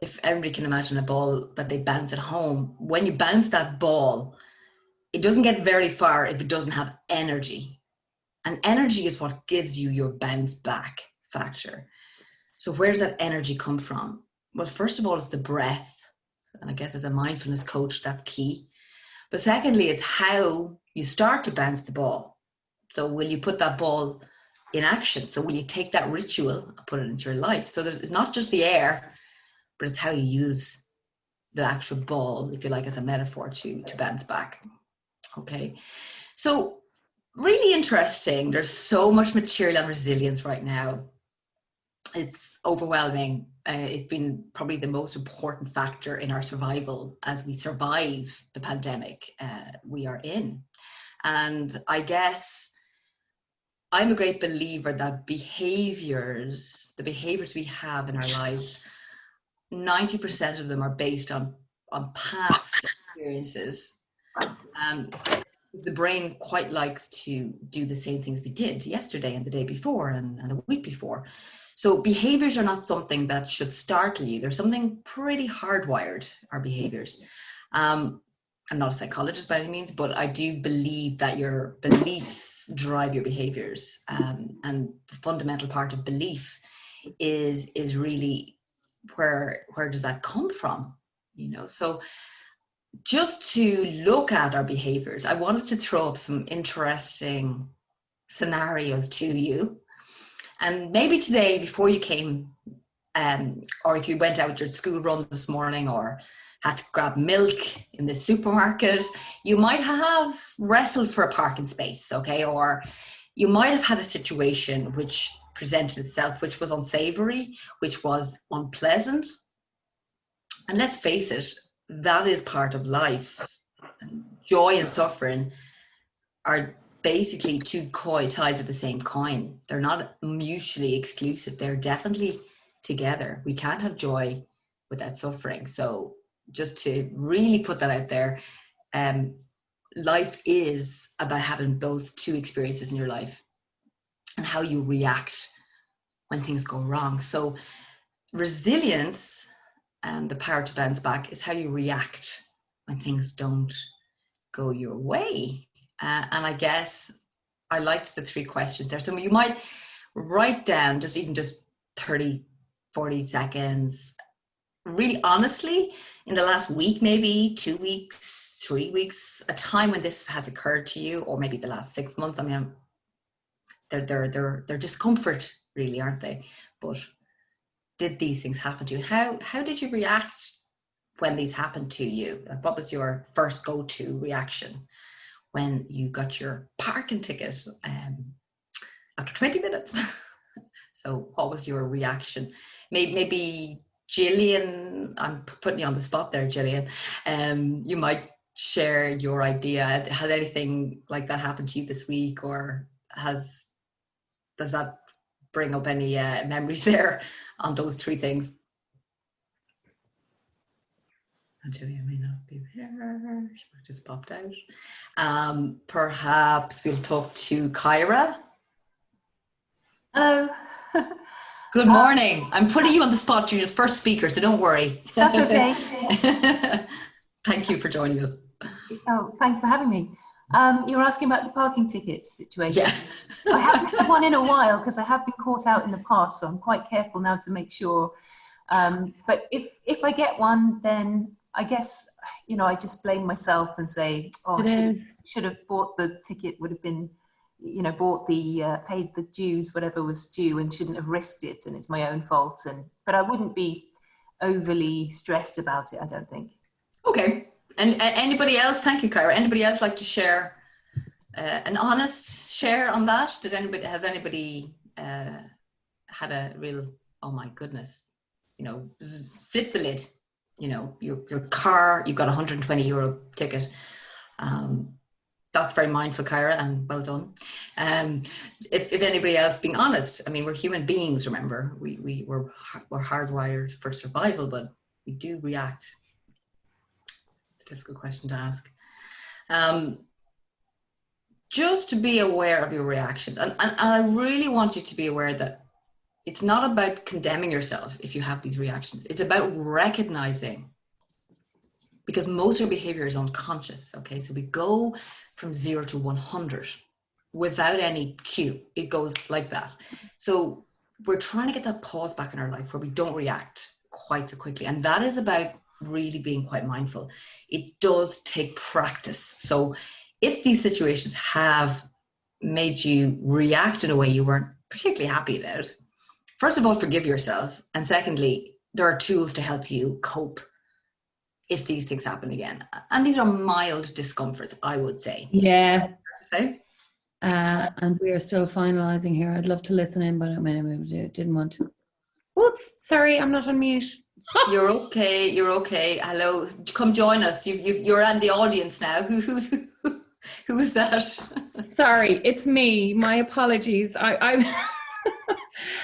if everybody can imagine a ball that they bounce at home, when you bounce that ball, it doesn't get very far if it doesn't have energy. And energy is what gives you your bounce back factor. So where does that energy come from? Well, first of all, it's the breath. And I guess as a mindfulness coach, that's key. But secondly, it's how you start to bounce the ball. So will you put that ball in action? So will you take that ritual and put it into your life? So it's not just the air, but it's how you use the actual ball, if you like, as a metaphor to bounce back. Okay. So really interesting. There's so much material on resilience right now. It's overwhelming. It's been probably the most important factor in our survival as we survive the pandemic we are in. And I guess I'm a great believer that the behaviors we have in our lives, 90% of them are based on past experiences. The brain quite likes to do the same things we did yesterday and the day before and the week before. So behaviors are not something that should startle you. There's something pretty hardwired, our behaviors. I'm not a psychologist by any means, but I do believe that your beliefs drive your behaviors. And the fundamental part of belief is really where does that come from? So just to look at our behaviors, I wanted to throw up some interesting scenarios to you. And maybe today, before you came, or if you went out your school run this morning or had to grab milk in the supermarket, you might have wrestled for a parking space, okay? Or you might have had a situation which presented itself, which was unsavory, which was unpleasant. And let's face it, that is part of life. Joy and suffering are basically two sides of the same coin. They're not mutually exclusive. They're definitely together. We can't have joy without suffering. So just to really put that out there, life is about having those two experiences in your life and how you react when things go wrong. So resilience and the power to bounce back is how you react when things don't go your way. And I guess I liked the 3 questions there. So you might write down just 30, 40 seconds, really honestly, in the last week, maybe 2 weeks, 3 weeks, a time when this has occurred to you, or maybe the last 6 months. I mean, they're discomfort, really, aren't they? But did these things happen to you? How did you react when these happened to you? What was your first go-to reaction when you got your parking ticket after 20 minutes? So what was your reaction? Maybe Gillian, I'm putting you on the spot there, Gillian. You might share your idea. Has anything like that happened to you this week, or does that bring up any memories there on those 3 things? Julia may not be there. She might just popped out. Perhaps we'll talk to Kyra. Hello. Good morning. I'm putting you on the spot. You're the first speaker, so don't worry. That's okay. Thank you for joining us. Oh, thanks for having me. You were asking about the parking tickets situation. Yeah. I haven't had one in a while because I have been caught out in the past, so I'm quite careful now to make sure. But if I get one, then I guess, I just blame myself and say, oh, I should have bought the ticket, would have been, paid the dues, whatever was due, and shouldn't have risked it, and it's my own fault. But I wouldn't be overly stressed about it, I don't think. Okay. And anybody else? Thank you, Kyra. Anybody else like to share an honest share on that? Has anybody had a real, oh my goodness, flip the lid, your car, you've got €120 ticket. That's very mindful, Kyra, and well done. If anybody else being honest, I mean, we're human beings, remember, we're hardwired for survival, but we do react. It's a difficult question to ask. Just to be aware of your reactions. And I really want you to be aware that It's not about condemning yourself if you have these reactions. It's about recognizing, because most of our behavior is unconscious. Okay, so we go from 0 to 100 without any cue. It goes like that. So we're trying to get that pause back in our life where we don't react quite so quickly. And that is about really being quite mindful. It does take practice. So if these situations have made you react in a way you weren't particularly happy about, first of all, forgive yourself. And secondly, there are tools to help you cope if these things happen again. And these are mild discomforts, I would say. Yeah. To say. And we are still finalising here. I'd love to listen in, but I didn't want to. Oops, sorry, I'm not on mute. You're okay. You're okay. Hello, come join us. You're in the audience now. Who is that? Sorry, it's me. My apologies. I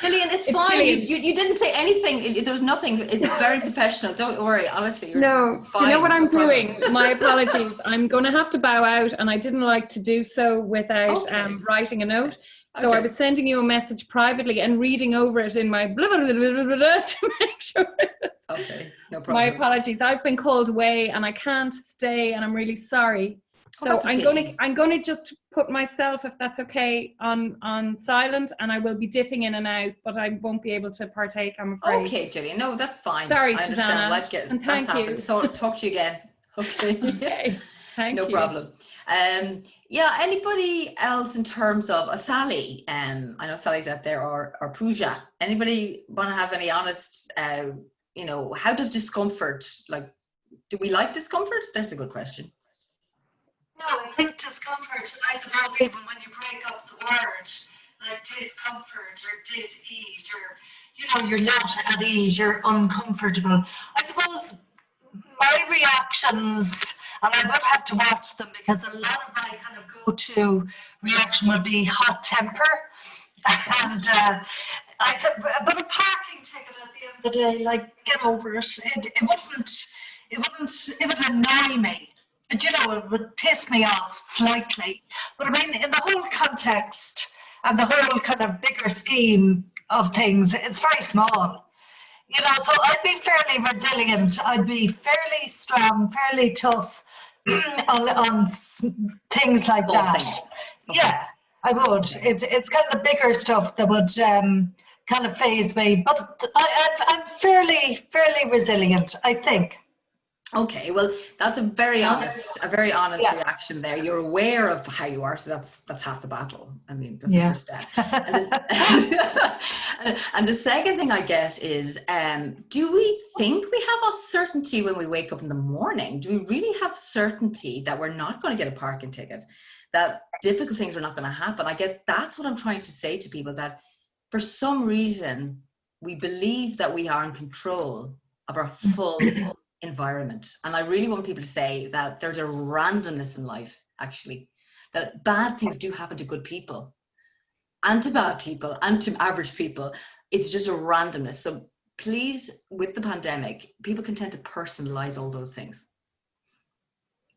Gillian, it's fine. Gillian. You didn't say anything. There was nothing. It's very professional. Don't worry. Honestly, you're No, fine. do you know what I'm No problem. doing? My apologies. I'm going to have to bow out, and I didn't like to do so without Okay. Writing a note. So Okay. I was sending you a message privately and reading over it in my blah, blah, blah, blah, blah, blah, to make sure. Okay, no My problem. apologies. I've been called away and I can't stay, and I'm really sorry. Oh, So that's okay. I'm going to just put myself, if that's okay, on silent, and I will be dipping in and out, but I won't be able to partake, I'm afraid. Okay, Gillian. No, that's fine. Sorry, I understand. Susanna. Life And that thank you. happens. So talk to you again. Okay. Okay. Thank No you. problem. Yeah, anybody else in terms of Sally? I know Sally's out there, or Pooja. Anybody want to have any honest, how does discomfort, do we like discomfort? That's a good question. No, I think discomfort, I suppose even when you break up the word, like discomfort or dis-ease, you're not at ease, you're uncomfortable. I suppose my reactions, and I would have to watch them because a lot of my kind of go-to reaction would be hot temper. And I said, but a parking ticket at the end of the day, like, get over it. It would annoy me. And, it would piss me off slightly. But I mean, in the whole context and the whole kind of bigger scheme of things, it's very small. So I'd be fairly resilient. I'd be fairly strong, fairly tough on things like that. Things. Okay. Yeah, I would. It's kind of the bigger stuff that would kind of phase me. But I'm fairly resilient, I think. Okay, well, that's a very honest Yeah. reaction there. You're aware of how you are, so that's half the battle. I mean, that's the first step. And the second thing, I guess, is do we think we have a certainty when we wake up in the morning? Do we really have certainty that we're not going to get a parking ticket, that difficult things are not going to happen? I guess that's what I'm trying to say to people, that for some reason, we believe that we are in control of our full environment. And I really want people to say that there's a randomness in life, actually, that bad things do happen to good people and to bad people and to average people. It's just a randomness. So please, with the pandemic, people can tend to personalize all those things,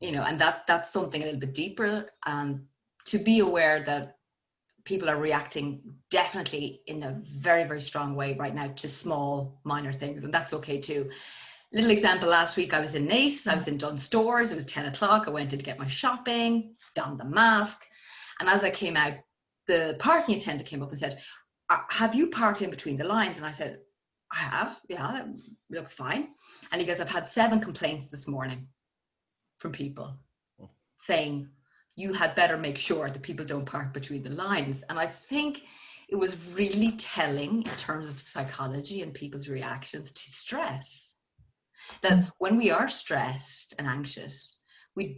and that's something a little bit deeper, and to be aware that people are reacting definitely in a very, very strong way right now to small, minor things, and that's okay too. Little example, last week I was in Naas, I was in Dunnes Stores, it was 10 o'clock, I went in to get my shopping, donned the mask, and as I came out, the parking attendant came up and said, have you parked in between the lines? And I said, I have, yeah, that looks fine. And he goes, I've had 7 complaints this morning from people saying, you had better make sure that people don't park between the lines. And I think it was really telling in terms of psychology and people's reactions to stress. That when we are stressed and anxious, we're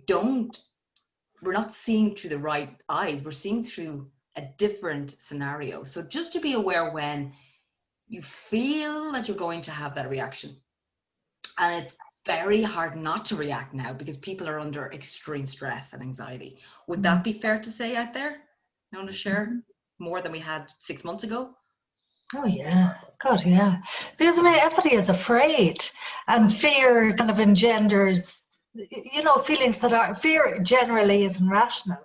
not seeing through the right eyes, we're seeing through a different scenario. So just to be aware when you feel that you're going to have that reaction. And it's very hard not to react now because people are under extreme stress and anxiety. Would that be fair to say out there? You want to share more than we had 6 months ago? Oh yeah, God, yeah. Because I mean, everybody is afraid, and fear kind of engenders, feelings that are, fear generally isn't rational,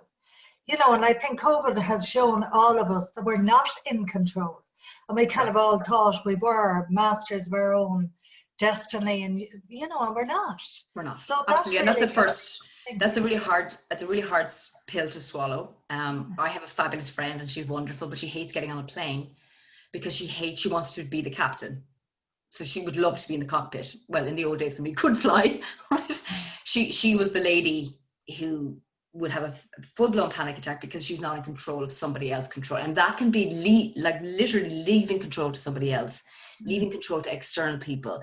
and I think COVID has shown all of us that we're not in control. And we kind of all thought we were masters of our own destiny, and and we're not. We're not. So that's Absolutely. And that's really the first, good. that's a really hard pill to swallow. I have a fabulous friend and she's wonderful, but she hates getting on a plane because she wants to be the captain. So she would love to be in the cockpit. Well, in the old days when we could fly, right? She was the lady who would have a full-blown panic attack because she's not in control of somebody else's control. And that can be literally leaving control to somebody else, leaving control to external people.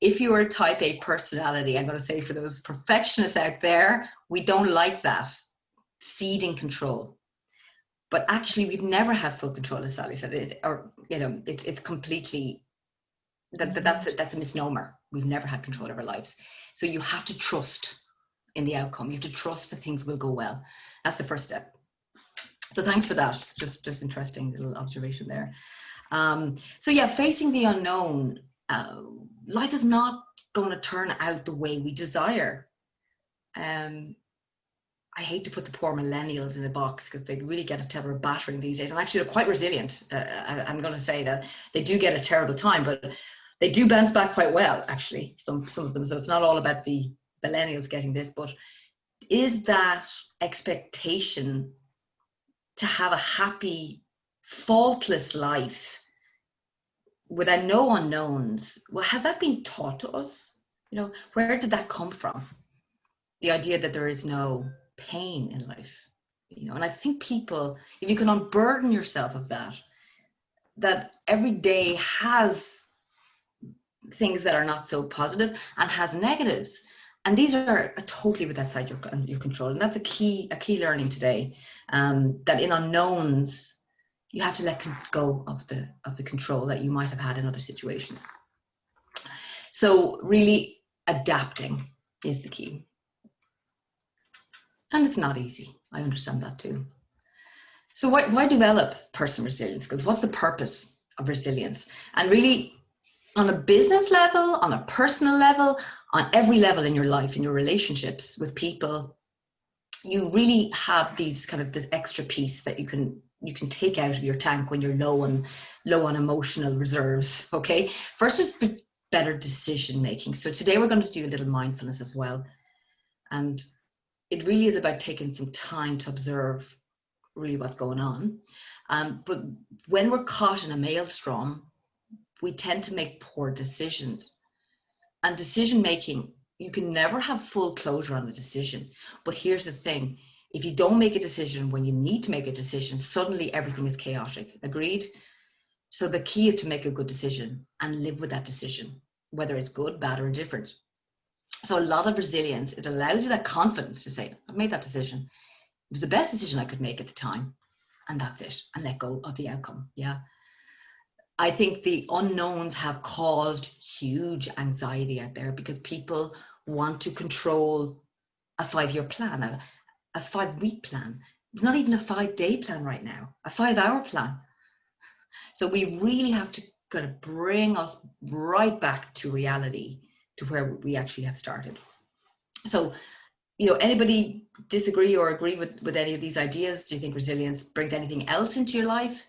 If you are a type A personality, I'm going to say for those perfectionists out there, we don't like that, ceding control. But actually, we've never had full control, as Sally said, it's completely, that's a misnomer. We've never had control of our lives. So you have to trust in the outcome. You have to trust that things will go well. That's the first step. So thanks for that. Just interesting little observation there. So yeah, facing the unknown. Life is not going to turn out the way we desire. I hate to put the poor millennials in a box because they really get a terrible battering these days. And actually, they're quite resilient. I'm going to say that they do get a terrible time, but they do bounce back quite well, actually, some of them. So it's not all about the millennials getting this, but is that expectation to have a happy, faultless life without no unknowns, well, has that been taught to us? Where did that come from? The idea that there is no pain in life, and I think people, if you can unburden yourself of that every day has things that are not so positive and has negatives, and these are totally outside your control. And that's a key learning today, that in unknowns, you have to let go of the control that you might have had in other situations. So really adapting is the key. And it's not easy. I understand that too. So why develop personal resilience skills? What's the purpose of resilience? And really, on a business level, on a personal level, on every level in your life, in your relationships with people, you really have this extra piece that you can take out of your tank when you're low on emotional reserves. Okay, first is better decision making. So today we're going to do a little mindfulness as well, and it really is about taking some time to observe really what's going on. But when we're caught in a maelstrom, we tend to make poor decisions. And decision making, you can never have full closure on a decision. But here's the thing. If you don't make a decision when you need to make a decision, suddenly everything is chaotic. Agreed? So the key is to make a good decision and live with that decision, whether it's good, bad, or indifferent. So a lot of resilience allows you that confidence to say, I've made that decision. It was the best decision I could make at the time. And that's it. And let go of the outcome. Yeah. I think the unknowns have caused huge anxiety out there because people want to control a 5-year plan, a 5-week plan. It's not even a 5-day plan right now, a 5-hour plan. So we really have to kind of bring us right back to reality, to where we actually have started. So, anybody disagree or agree with any of these ideas? Do you think resilience brings anything else into your life?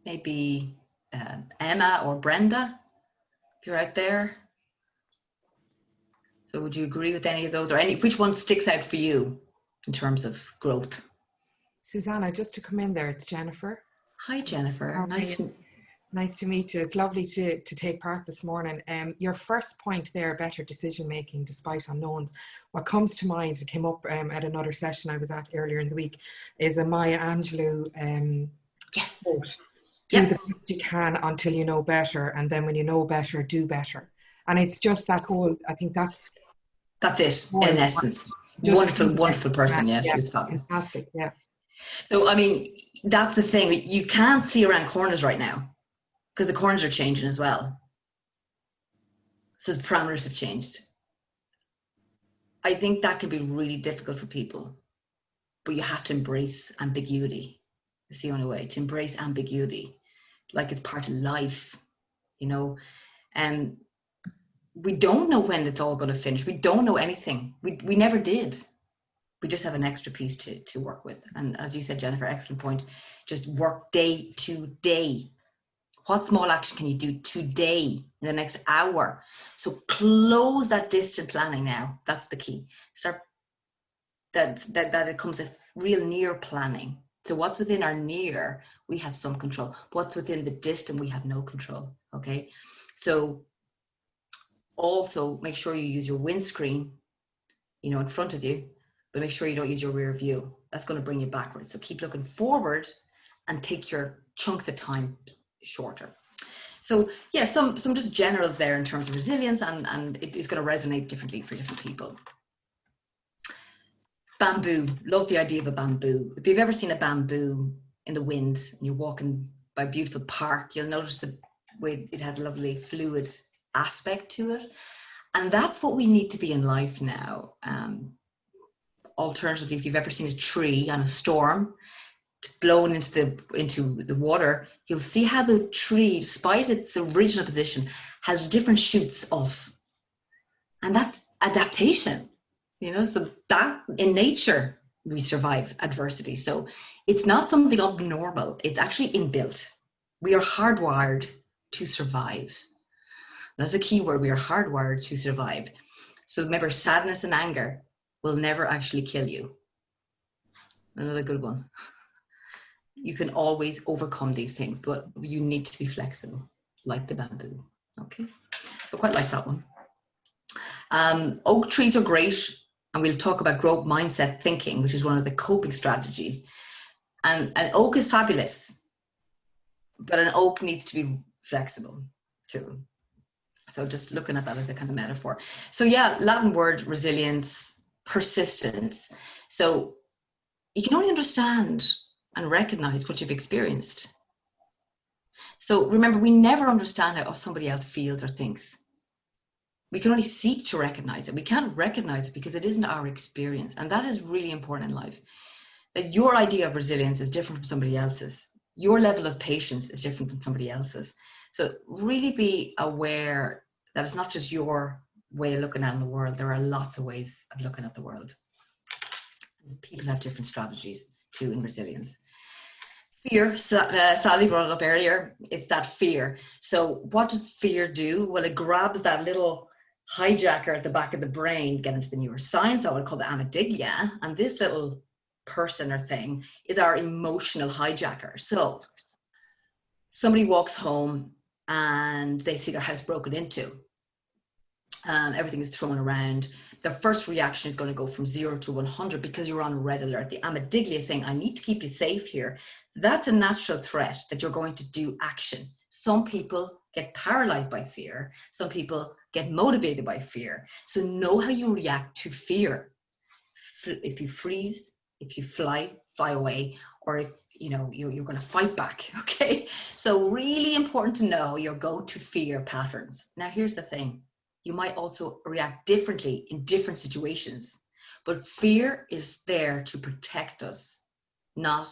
Maybe Emma or Brenda, if you're out there. So would you agree with any of those, or which one sticks out for you in terms of growth? Susanna, just to come in there, it's Jennifer. Hi, Jennifer. Nice to meet you. It's lovely to take part this morning. Your first point there, better decision making despite unknowns. What comes to mind, it came up at another session I was at earlier in the week, is a Maya Angelou yes. quote. Do the best you can until you know better, and then when you know better, do better. And it's just that whole, I think that's it in essence. Wonderful person. Yeah, she was fabulous. Fantastic, yeah. So, I mean, that's the thing. You can't see around corners right now because the corners are changing as well. So the parameters have changed. I think that can be really difficult for people, but you have to embrace ambiguity. It's the only way to embrace ambiguity, like it's part of life, and we don't know when it's all going to finish. We don't know anything. We never did. We just have an extra piece to work with. And as you said, Jennifer, excellent point. Just work day to day. What small action can you do today in the next hour? So close that distant planning now. That's the key. Start that it comes a real near planning. So what's within our near, we have some control. What's within the distant, we have no control. Okay. So also make sure you use your windscreen, you know, in front of you, but make sure you don't use your rear view. That's going to bring you backwards. So keep looking forward and take your chunks of time shorter. So yeah, some just generals there in terms of resilience, and it is going to resonate differently for different people. Bamboo, love the idea of a bamboo. If you've ever seen a bamboo in the wind and you're walking by a beautiful park, you'll notice the way it has a lovely fluid aspect to it. And that's what we need to be in life now. Alternatively, if you've ever seen a tree on a storm, blown into the water, you'll see how the tree, despite its original position, has different shoots off. And that's adaptation. You know, so that in nature, we survive adversity. So it's not something abnormal. It's actually inbuilt. We are hardwired to survive. That's a key word. We are hardwired to survive. So remember, sadness and anger will never actually kill you. Another good one. You can always overcome these things, but you need to be flexible, like the bamboo. Okay, so quite like that one. Oak trees are great. And we'll talk about growth mindset thinking, which is one of the coping strategies. And an oak is fabulous, but an oak needs to be flexible too. So just looking at that as a kind of metaphor. So yeah, Latin word, resilience, persistence. So you can only understand and recognize what you've experienced. So remember, we never understand how somebody else feels or thinks. We can only seek to recognize it. We can't recognize it because it isn't our experience. And that is really important in life. That your idea of resilience is different from somebody else's. Your level of patience is different than somebody else's. So really be aware that it's not just your way of looking at the world. There are lots of ways of looking at the world. People have different strategies too in resilience. Fear, Sally brought it up earlier. It's that fear. So what does fear do? Well, it grabs that little hijacker at the back of the brain, get into the neuroscience, I would call the amygdala, and this little person or thing is our emotional hijacker. So somebody walks home and they see their house broken into. Everything is thrown around. Their first reaction is going to go from 0 to 100 because you're on red alert. The amygdala is saying, I need to keep you safe here. That's a natural threat that you're going to do action. Some people get paralyzed by fear. Some people get motivated by fear. So know how you react to fear. If you freeze, if you fly away, or if you're going to fight back. Okay. So really important to know your go-to fear patterns. Now, here's the thing. You might also react differently in different situations, but fear is there to protect us, not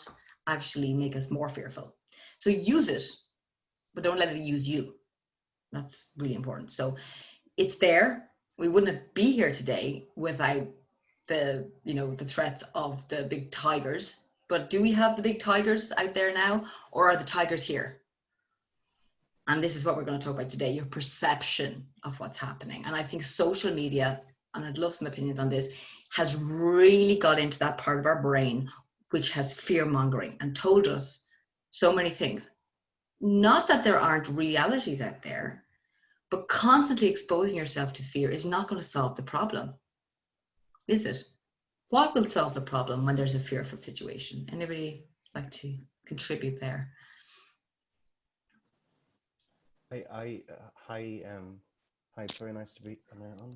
actually make us more fearful. So use it, but don't let it use you. That's really important. So it's there. We wouldn't be here today without the threats of the big tigers. But do we have the big tigers out there now, or are the tigers here? And this is what we're going to talk about today, your perception of what's happening. And I think social media, and I'd love some opinions on this, has really got into that part of our brain, which has fear mongering and told us so many things. Not that there aren't realities out there, but constantly exposing yourself to fear is not going to solve the problem. Is it? What will solve the problem when there's a fearful situation? Anybody like to contribute there? Hi, it's very nice to be on.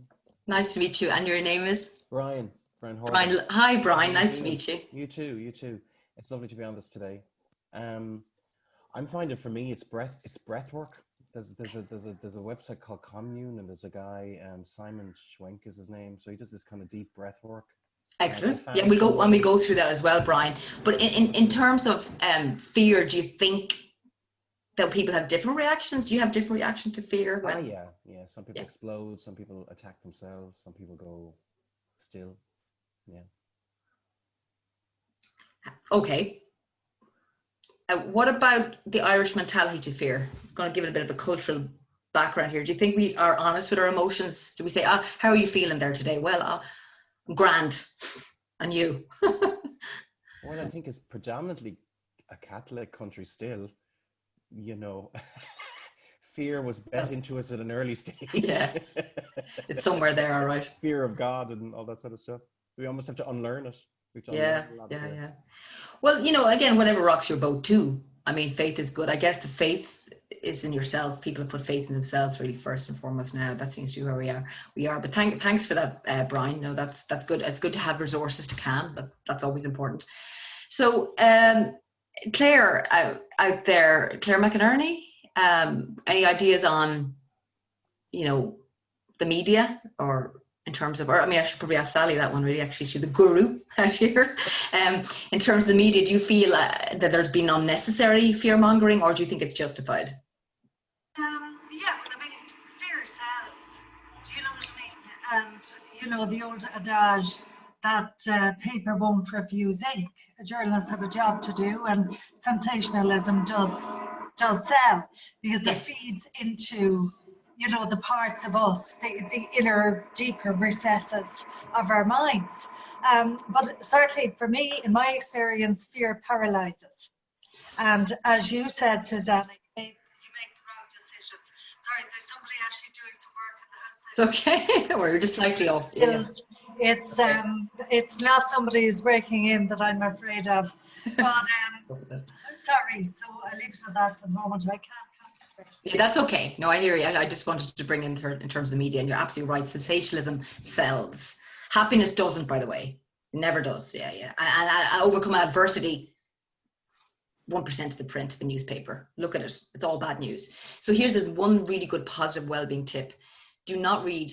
Nice to meet you. And your name is? Brian Horvath. Brian. Hi, Brian. Nice to meet you. You too. It's lovely to be on this today. I'm finding for me, it's breath work. There's a website called Commune, and there's a guy, Simon Schwenk is his name. So he does this kind of deep breath work. Excellent. Yeah, we go through that as well, Brian. But in terms of fear, do you think that people have different reactions? Do you have different reactions to fear? Yeah. Some people explode. Some people attack themselves. Some people go still. Yeah. Okay. What about the Irish mentality to fear? I'm going to give it a bit of a cultural background here. Do you think we are honest with our emotions? Do we say, how are you feeling there today? Well, I'm grand. And you? Well, I think it's predominantly a Catholic country still, you know. Fear was bet into us at an early stage. Yeah, it's somewhere there, all right. Fear of God and all that sort of stuff. We almost have to unlearn it. Yeah. Well, you know, again, whatever rocks your boat too. I mean, faith is good. I guess the faith is in yourself. People have put faith in themselves really first and foremost now. That seems to be where we are. But thanks for that, Brian. No, that's good. It's good to have resources to calm. That's always important. So, Claire out there, Claire McInerney, any ideas on, you know, the media, or in terms of, or I mean, I should probably ask Sally that one really, actually. She's the guru out here. In terms of the media, do you feel that there's been unnecessary fear mongering, or do you think it's justified? Yeah, well, I mean, fear sells. Do you know what I mean? And, you know, the old adage that paper won't refuse ink. Journalists have a job to do, and sensationalism does sell, because it feeds into, you know, the parts of us, the inner, deeper recesses of our minds. But certainly for me, in my experience, fear paralyzes. And as you said, Suzanne, you make the wrong decisions. Sorry, there's somebody actually doing some work in the house. It's okay. We're just slightly off. It's not somebody who's breaking in that I'm afraid of. But sorry, so I leave it at that for the moment. I can't. Yeah, that's okay. No, I hear you. I just wanted to bring in terms of the media, and you're absolutely right. Sensationalism sells. Happiness doesn't, by the way. It never does. Yeah. And overcome adversity. 1% of the print of a newspaper. Look at it. It's all bad news. So here's the one really good positive well-being tip. Do not read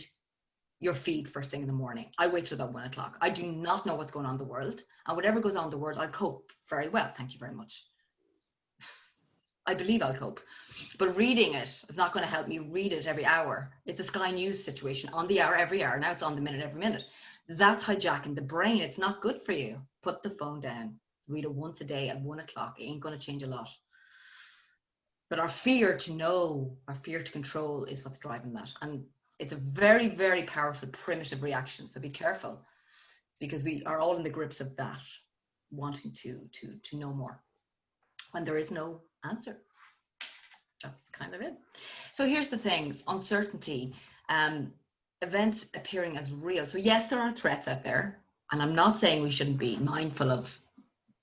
your feed first thing in the morning. I wait till about 1 o'clock. I do not know what's going on in the world. And whatever goes on in the world, I'll cope very well. Thank you very much. I believe I'll cope. But reading it is not going to help me. Read it every hour. It's a Sky News situation, on the hour, every hour. Now it's on the minute, every minute. That's hijacking the brain. It's not good for you. Put the phone down. Read it once a day at 1 o'clock. It ain't going to change a lot. But our fear to know, our fear to control is what's driving that. And it's a very, very powerful primitive reaction. So be careful, because we are all in the grips of that, wanting to know more when there is no answer. That's kind of it. So here's the things: uncertainty, events appearing as real. So yes, there are threats out there, and I'm not saying we shouldn't be mindful of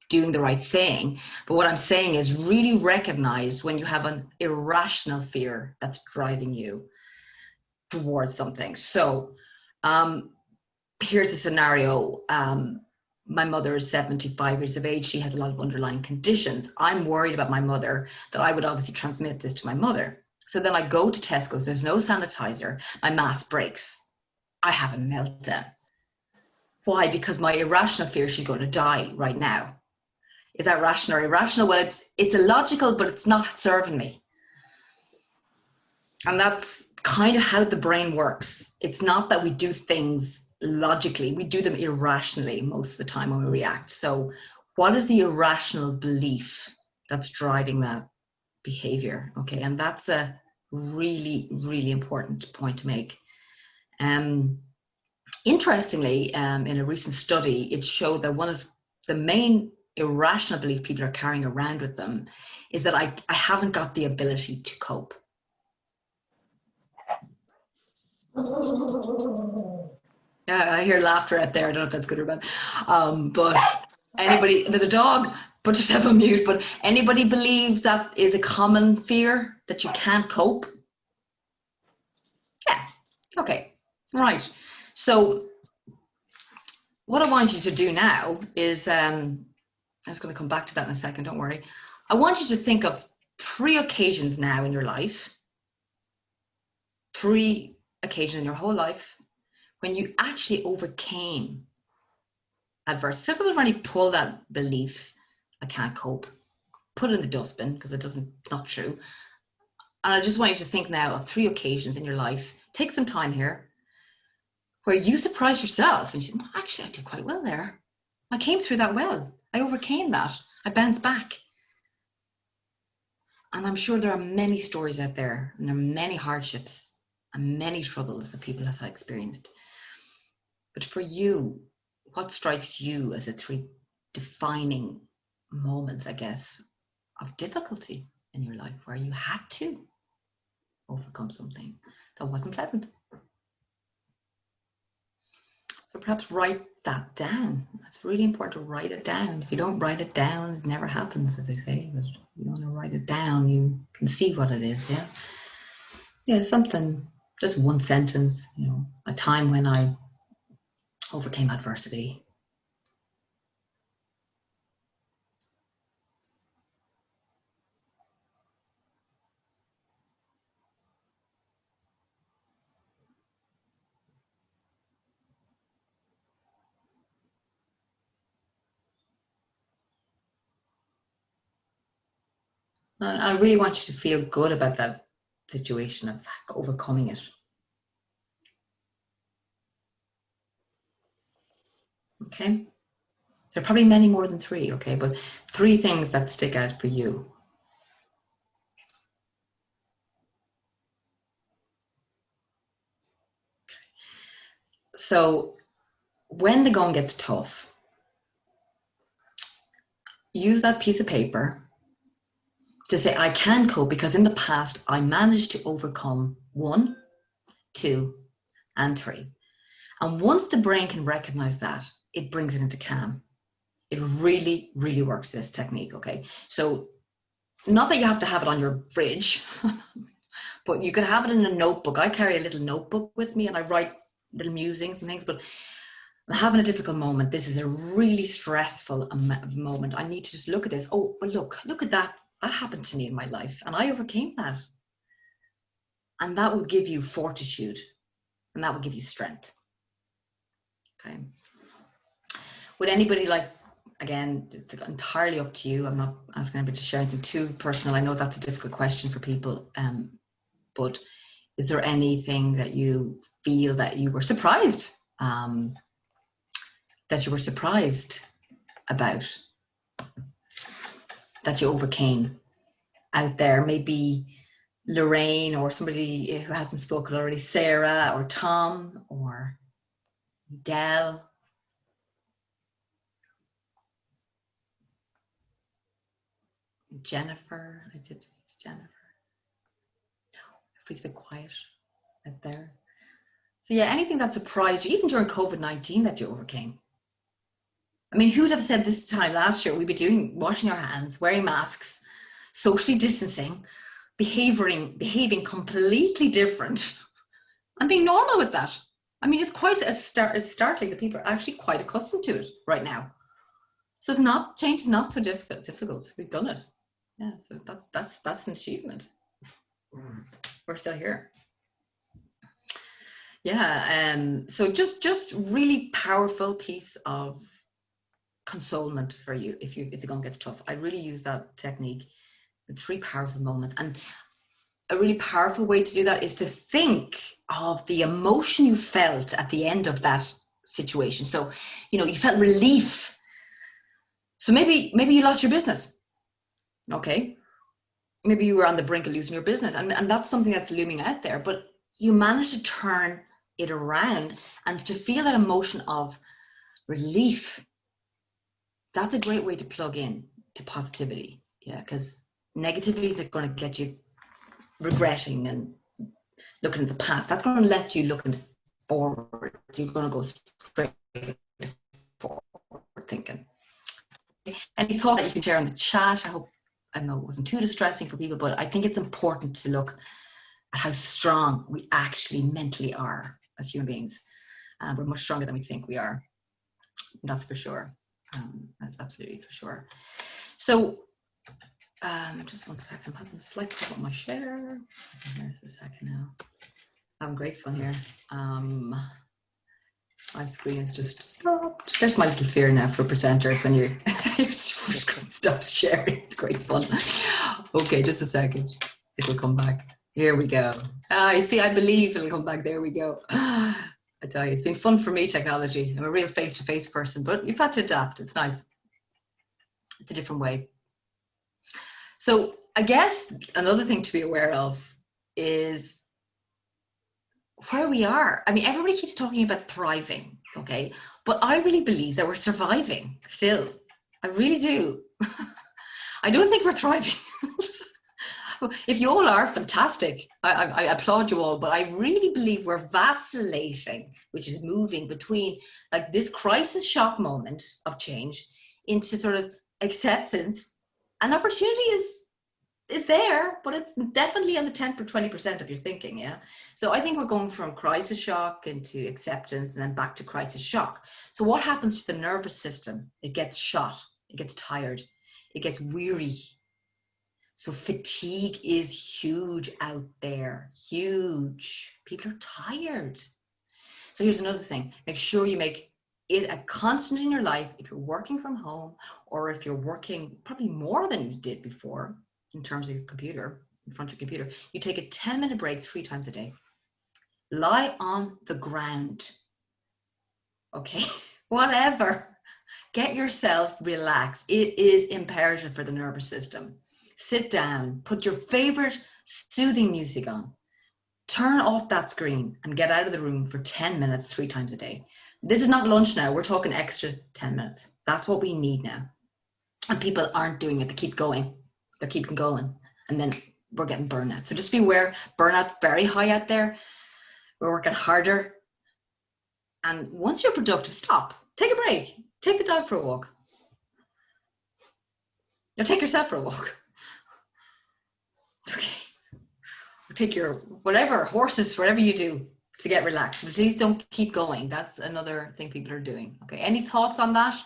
doing the right thing, but what I'm saying is really recognize when you have an irrational fear that's driving you towards something. So here's a scenario. My mother is 75 years of age. She has a lot of underlying conditions. I'm worried about my mother, that I would obviously transmit this to my mother. So then I go to Tesco's, there's no sanitizer, my mask breaks. I have a meltdown. Why? Because my irrational fear she's going to die right now. Is that rational or irrational? Well, it's illogical, but it's not serving me. And that's kind of how the brain works. It's not that we do things logically, we do them irrationally most of the time when we react. So what is the irrational belief that's driving that behavior? Okay, and that's a really, really important point to make. Interestingly, in a recent study, it showed that one of the main irrational belief people are carrying around with them is that I haven't got the ability to cope. I hear laughter out there. I don't know if that's good or bad. But anybody, there's a dog, put yourself on mute, but anybody believe that is a common fear, that you can't cope? Yeah, okay, right. So what I want you to do now is, I was going to come back to that in a second, don't worry. I want you to think of 3 occasions now in your life, 3 occasions in your whole life when you actually overcame adversity. So somebody pull that belief, I can't cope, put it in the dustbin because it's not true. And I just want you to think now of 3 occasions in your life. Take some time here where you surprised yourself and you said, well, actually, I did quite well there. I came through that well. I overcame that. I bounced back. And I'm sure there are many stories out there, and there are many hardships and many troubles that people have experienced. But for you, what strikes you as the three defining moments, I guess, of difficulty in your life where you had to overcome something that wasn't pleasant? So perhaps write that down. It's really important to write it down. If you don't write it down, it never happens, as they say. But if you want to write it down, you can see what it is. Yeah. Yeah, something, just one sentence, you know, a time when I overcame adversity. And I really want you to feel good about that situation of overcoming it. Okay. There are probably many more than three, okay, but three things that stick out for you. So when the going gets tough, use that piece of paper to say, I can cope because in the past I managed to overcome 1, 2, and 3. And once the brain can recognize that, it brings it into calm. It really, really works, this technique, okay? So not that you have to have it on your fridge, but you could have it in a notebook. I carry a little notebook with me and I write little musings and things, but I'm having a difficult moment. This is a really stressful moment. I need to just look at this. Oh, well, look at that. That happened to me in my life and I overcame that. And that will give you fortitude and that will give you strength. Okay. Would anybody like, again, it's entirely up to you. I'm not asking anybody to share anything too personal. I know that's a difficult question for people, but is there anything that you feel that you were surprised, about, that you overcame out there? Maybe Lorraine or somebody who hasn't spoken already, Sarah or Tom or Del. Jennifer, I did speak to Jennifer. Everybody's a bit quiet out there. So yeah, anything that surprised you, even during COVID-19 that you overcame. I mean, who'd have said this time last year we'd be doing, washing our hands, wearing masks, socially distancing, behaving completely different and being normal with that. I mean, it's quite it's startling that people are actually quite accustomed to it right now. So it's not, change is not so difficult. We've done it. Yeah, so that's an achievement. We're still here. Yeah, so just really powerful piece of consolement for you if the going gets tough. I really use that technique, the 3 powerful moments. And a really powerful way to do that is to think of the emotion you felt at the end of that situation. So, you know, you felt relief. So maybe you lost your business. Okay. Maybe you were on the brink of losing your business, and that's something that's looming out there, but you managed to turn it around and to feel that emotion of relief. That's a great way to plug in to positivity. Yeah, because negativity is going to get you regretting and looking at the past. That's going to let you look forward. You're going to go straight forward thinking. Any thought that you can share in the chat? I know it wasn't too distressing for people, but I think it's important to look at how strong we actually mentally are as human beings. We're much stronger than we think we are. That's for sure. That's absolutely for sure. So, just 1 second. I'm having a slight problem with my share. Here's a second now. Having great fun here. My screen is just stopped. There's my little fear now for presenters when your screen stops sharing. It's great fun. Okay, just a second. It'll come back. Here we go. You see, I believe it'll come back. There we go. I tell you, it's been fun for me, technology. I'm a real face-to-face person, but you've had to adapt. It's nice. It's a different way. So I guess another thing to be aware of is where we are. I mean, everybody keeps talking about thriving, okay? But I really believe that we're surviving still. I really do. I don't think we're thriving. If you all are, fantastic. I applaud you all, but I really believe we're vacillating, which is moving between like this crisis shock moment of change into sort of acceptance. And opportunity is there, but it's definitely on the 10 or 20% of your thinking, yeah? So I think we're going from crisis shock into acceptance and then back to crisis shock. So what happens to the nervous system? It gets shot, it gets tired, it gets weary. So fatigue is huge out there, huge. People are tired. So here's another thing. Make sure you make it a constant in your life if you're working from home or if you're working probably more than you did before in terms of your computer, in front of your computer. You take a 10-minute break 3 times a day. Lie on the ground. Okay, whatever. Get yourself relaxed. It is imperative for the nervous system. Sit down, put your favorite soothing music on, turn off that screen and get out of the room for 10 minutes 3 times a day. This is not lunch now. We're talking extra 10 minutes. That's what we need now. And people aren't doing it. They keep going. They're keeping going. And then we're getting burnout. So just be aware, burnout's very high out there. We're working harder. And once you're productive, stop. Take a break. Take the dog for a walk. Or take yourself for a walk. Okay. Or take your whatever, horses, whatever you do to get relaxed. But please don't keep going. That's another thing people are doing. Okay. Any thoughts on that?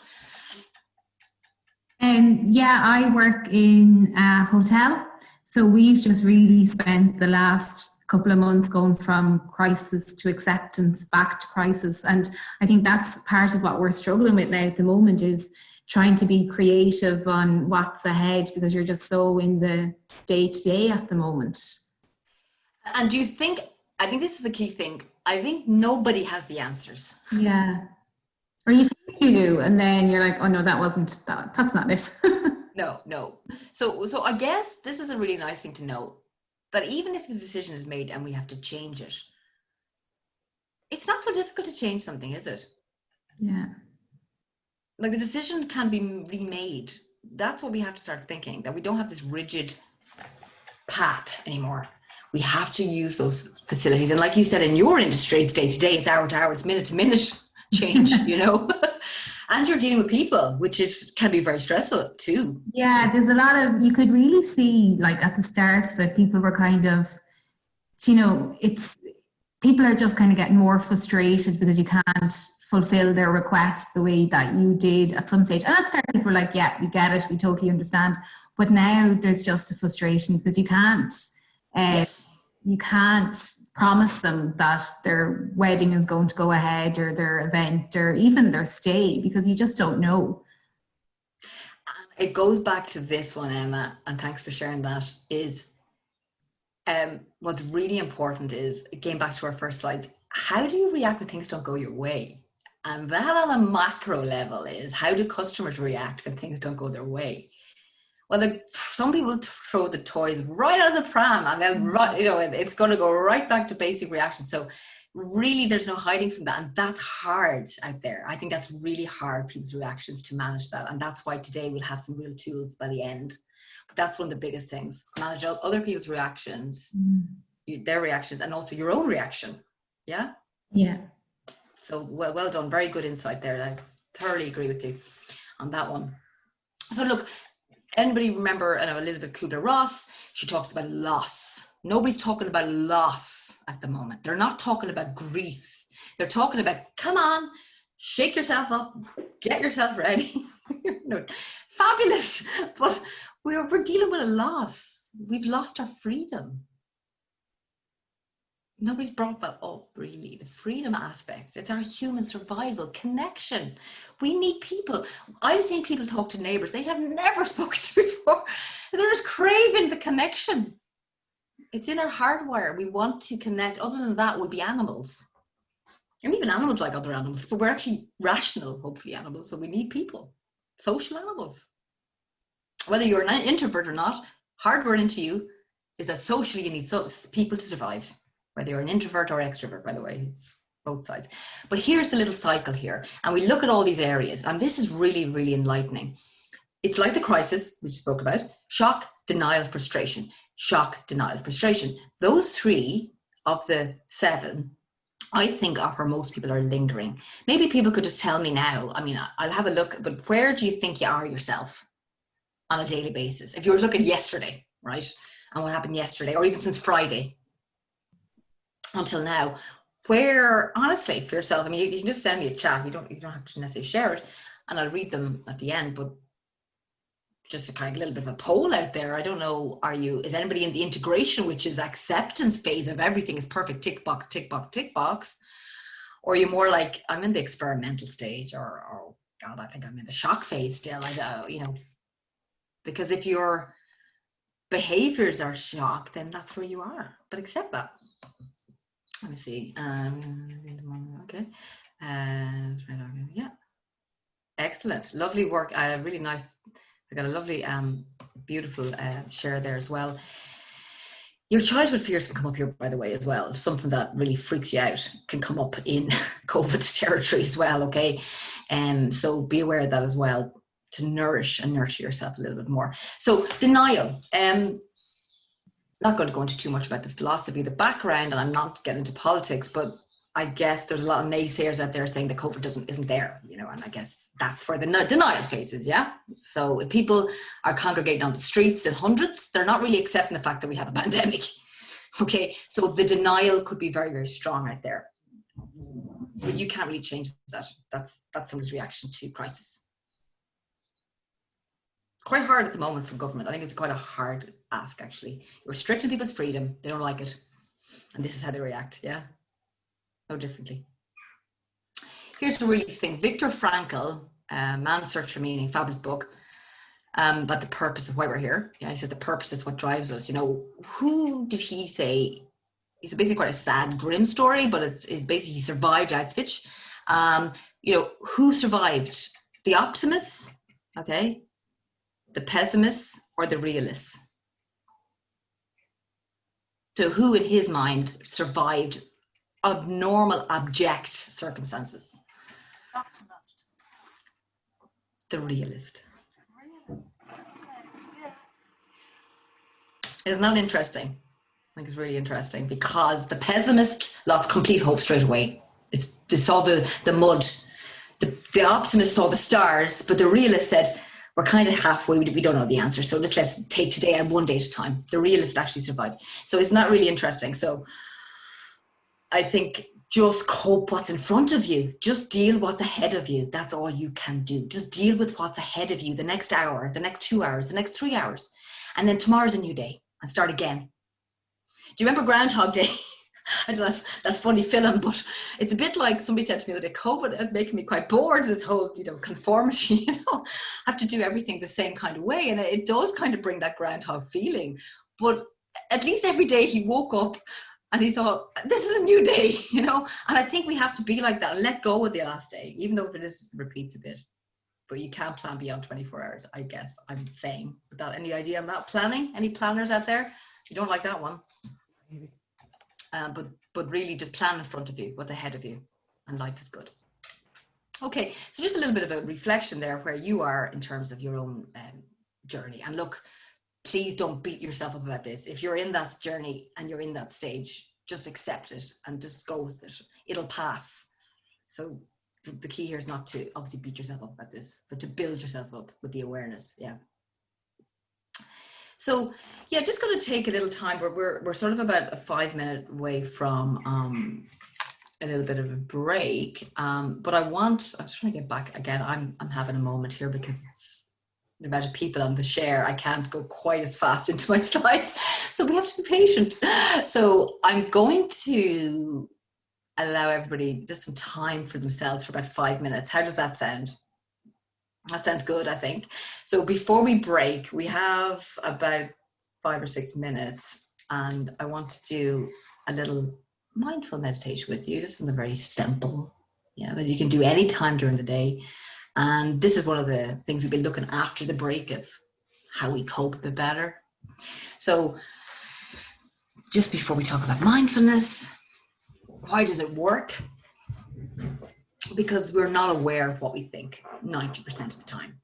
Yeah, I work in a hotel. So we've just really spent the last couple of months going from crisis to acceptance, back to crisis. And I think that's part of what we're struggling with now at the moment, is trying to be creative on what's ahead, because you're just so in the day-to-day at the moment. And do you think, I think this is the key thing, I think nobody has the answers. Yeah. Or you think you do, and then you're like, oh no, that's not it. No. So I guess this is a really nice thing to know, that even if the decision is made and we have to change it, it's not so difficult to change something, is it? Yeah. Like the decision can be remade. That's what we have to start thinking, that we don't have this rigid path anymore. We have to use those facilities. And like you said, in your industry, it's day to day, it's hour to hour, it's minute to minute change, you know? And you're dealing with people, which can be very stressful too. Yeah, there's a lot of, you could really see like at the start that people were kind of, you know, people are just kind of getting more frustrated because you can't fulfill their requests the way that you did at some stage. And at the start people were like, yeah, we get it, we totally understand. But now there's just a frustration because you can't. Yes. You can't promise them that their wedding is going to go ahead, or their event, or even their stay, because you just don't know. It goes back to this one, Emma, and thanks for sharing that, is what's really important is, again, back to our first slides, how do you react when things don't go your way? And that on a macro level is, how do customers react when things don't go their way? Well, some people throw the toys right out of the pram, and then it's going to go right back to basic reactions. So really, there's no hiding from that, and that's hard out there. I think that's really hard, people's reactions, to manage that, and that's why today we'll have some real tools by the end. But that's one of the biggest things: manage other people's reactions, their reactions, and also your own reaction. Yeah. Yeah. So well done, very good insight there. I thoroughly agree with you on that one. So look. Anybody remember Elizabeth Kubler-Ross? She talks about loss. Nobody's talking about loss at the moment. They're not talking about grief. They're talking about, come on, shake yourself up, get yourself ready. Fabulous. But we're dealing with a loss. We've lost our freedom. Nobody's brought that up, really. The freedom aspect. It's our human survival, connection. We need people. I've seen people talk to neighbors they have never spoken to before. They're just craving the connection. It's in our hardwire. We want to connect. Other than that, we'll be animals. And even animals like other animals, but we're actually rational, hopefully, animals. So we need people, social animals. whether you're an introvert or not, hardwired into you is that socially you need people to survive, whether you're an introvert or extrovert, by the way, it's both sides. But here's the little cycle here. And we look at all these areas, and this is really, really enlightening. It's like the crisis we spoke about: shock, denial, frustration. Shock, denial, frustration. Those 3 of the 7, I think, are where most people are lingering. Maybe people could just tell me now, I mean, I'll have a look, but where do you think you are yourself on a daily basis? If you were looking yesterday, right, and what happened yesterday, or even since Friday until now, where, honestly, for yourself, I mean, you can just send me a chat, you don't have to necessarily share it, and I'll read them at the end, but just a kind of a little bit of a poll out there. I don't know, is anybody in the integration, which is acceptance phase of everything is perfect, tick box, tick box, tick box? Or are you more like, I'm in the experimental stage, or oh God, I think I'm in the shock phase still, you know, because if your behaviors are shock, then that's where you are, but accept that. Let me see, okay, yeah, excellent, lovely work, really nice. I got a lovely, beautiful share there as well. Your childhood fears can come up here, by the way, as well. Something that really freaks you out can come up in COVID territory as well, okay? So be aware of that as well, to nourish and nurture yourself a little bit more. So denial. Not going to go into too much about the philosophy, the background, and I'm not getting into politics, but I guess there's a lot of naysayers out there saying that COVID isn't there, you know, and I guess that's where the denial phase is, yeah? So if people are congregating on the streets in hundreds, they're not really accepting the fact that we have a pandemic, okay? So the denial could be very, very strong out there. But you can't really change that. That's someone's reaction to crisis. Quite hard at the moment for government. I think it's quite a hard ask, actually. You're restricting people's freedom, they don't like it, and this is how they react, yeah? No differently. Here's a really thing. Viktor Frankl, Man's Search for Meaning, fabulous book, about the purpose of why we're here. Yeah, he says the purpose is what drives us. You know, who did he say? It's basically quite a sad, grim story, but it's basically he survived Auschwitz. You know, who survived? The optimists, okay, the pessimists, or the realists? So who in his mind survived abnormal, abject circumstances? The realist. Isn't that interesting? I think it's really interesting, because the pessimist lost complete hope straight away. They saw the mud. The optimist saw the stars, but the realist said, we're kind of halfway, we don't know the answer, so let's take today and one day at a time. The realist actually survived. So isn't that really interesting? So I think just cope what's in front of you. Just deal what's ahead of you. That's all you can do. Just deal with what's ahead of you, the next hour, the next 2 hours, the next 3 hours. And then tomorrow's a new day, and start again. Do you remember Groundhog Day? I don't know, that funny film, but it's a bit like somebody said to me the other day, COVID is making me quite bored, this whole, you know, conformity, you know, I have to do everything the same kind of way. And it does kind of bring that groundhog feeling. But at least every day he woke up and he thought, this is a new day, you know? And I think we have to be like that and let go of the last day, even though it repeats a bit. But you can't plan beyond 24 hours, I guess I'm saying. Without any idea on that planning? Any planners out there? You don't like that one? But really just plan in front of you, what's ahead of you, and life is good. Okay, so just a little bit of a reflection there where you are in terms of your own journey. And look, please don't beat yourself up about this. If you're in that journey and you're in that stage, just accept it and just go with it. It'll pass. So the key here is not to obviously beat yourself up about this, but to build yourself up with the awareness. Yeah. So yeah, just going to take a little time. We're sort of about a 5-minute away from a little bit of a break. But I'm trying to get back again. I'm having a moment here because it's the amount of people on the share. I can't go quite as fast into my slides, so we have to be patient. So I'm going to allow everybody just some time for themselves for about 5 minutes. How does that sound? That sounds good, I think. So before we break, we have about 5 or 6 minutes, and I want to do a little mindful meditation with you, just something very simple, yeah, that you can do any time during the day. And this is one of the things we've been looking after the break of how we cope a bit better. So just before we talk about mindfulness, why does it work? Because we're not aware of what we think 90% of the time.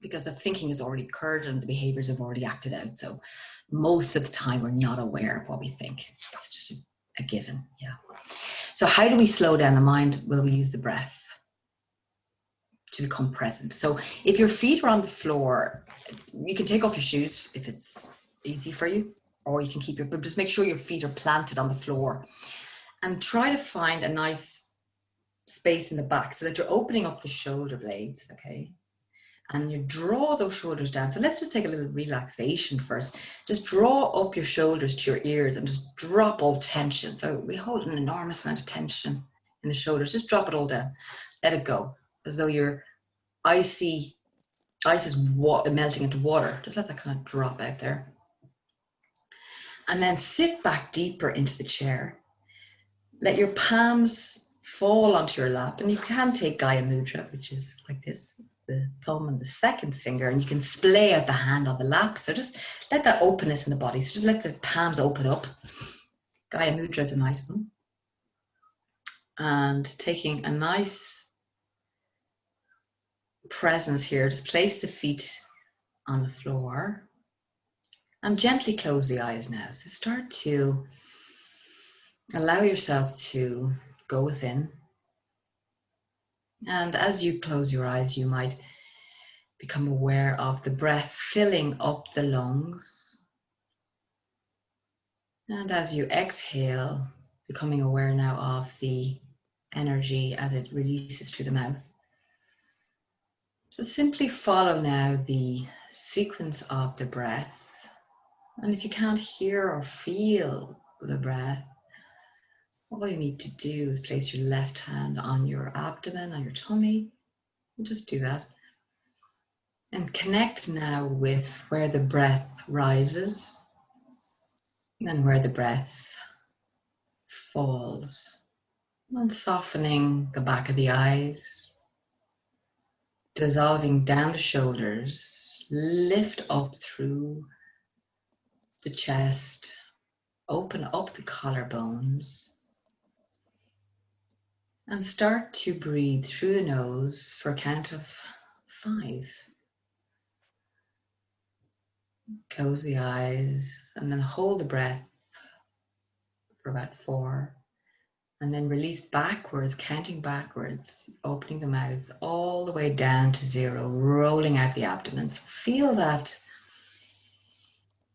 Because the thinking has already occurred and the behaviors have already acted out. So most of the time we're not aware of what we think. That's just a given, yeah. So how do we slow down the mind? Well, we use the breath to become present. So if your feet are on the floor, you can take off your shoes if it's easy for you, or you can keep but just make sure your feet are planted on the floor and try to find a nice space in the back so that you're opening up the shoulder blades, okay? And you draw those shoulders down. So let's just take a little relaxation first. Just draw up your shoulders to your ears and just drop all tension. So we hold an enormous amount of tension in the shoulders. Just drop it all down. Let it go. As though your ice is melting into water. Just let that kind of drop out there. And then sit back deeper into the chair. Let your palms fall onto your lap, and you can take Gaya Mudra, which is like this. It's the thumb and the second finger, and you can splay out the hand on the lap. So just let that openness in the body. So just let the palms open up. Gaya Mudra is a nice one. And taking a nice presence here, just place the feet on the floor and gently close the eyes now. So start to allow yourself to go within. And as you close your eyes, you might become aware of the breath filling up the lungs. And as you exhale, becoming aware now of the energy as it releases through the mouth. So simply follow now the sequence of the breath. And if you can't hear or feel the breath, all you need to do is place your left hand on your abdomen, on your tummy, and just do that. And connect now with where the breath rises and where the breath falls. And softening the back of the eyes, dissolving down the shoulders, lift up through the chest, open up the collarbones, and start to breathe through the nose for a count of 5. Close the eyes and then hold the breath for about 4. And then release backwards, counting backwards, opening the mouth all the way down to 0, rolling out the abdomen. So feel that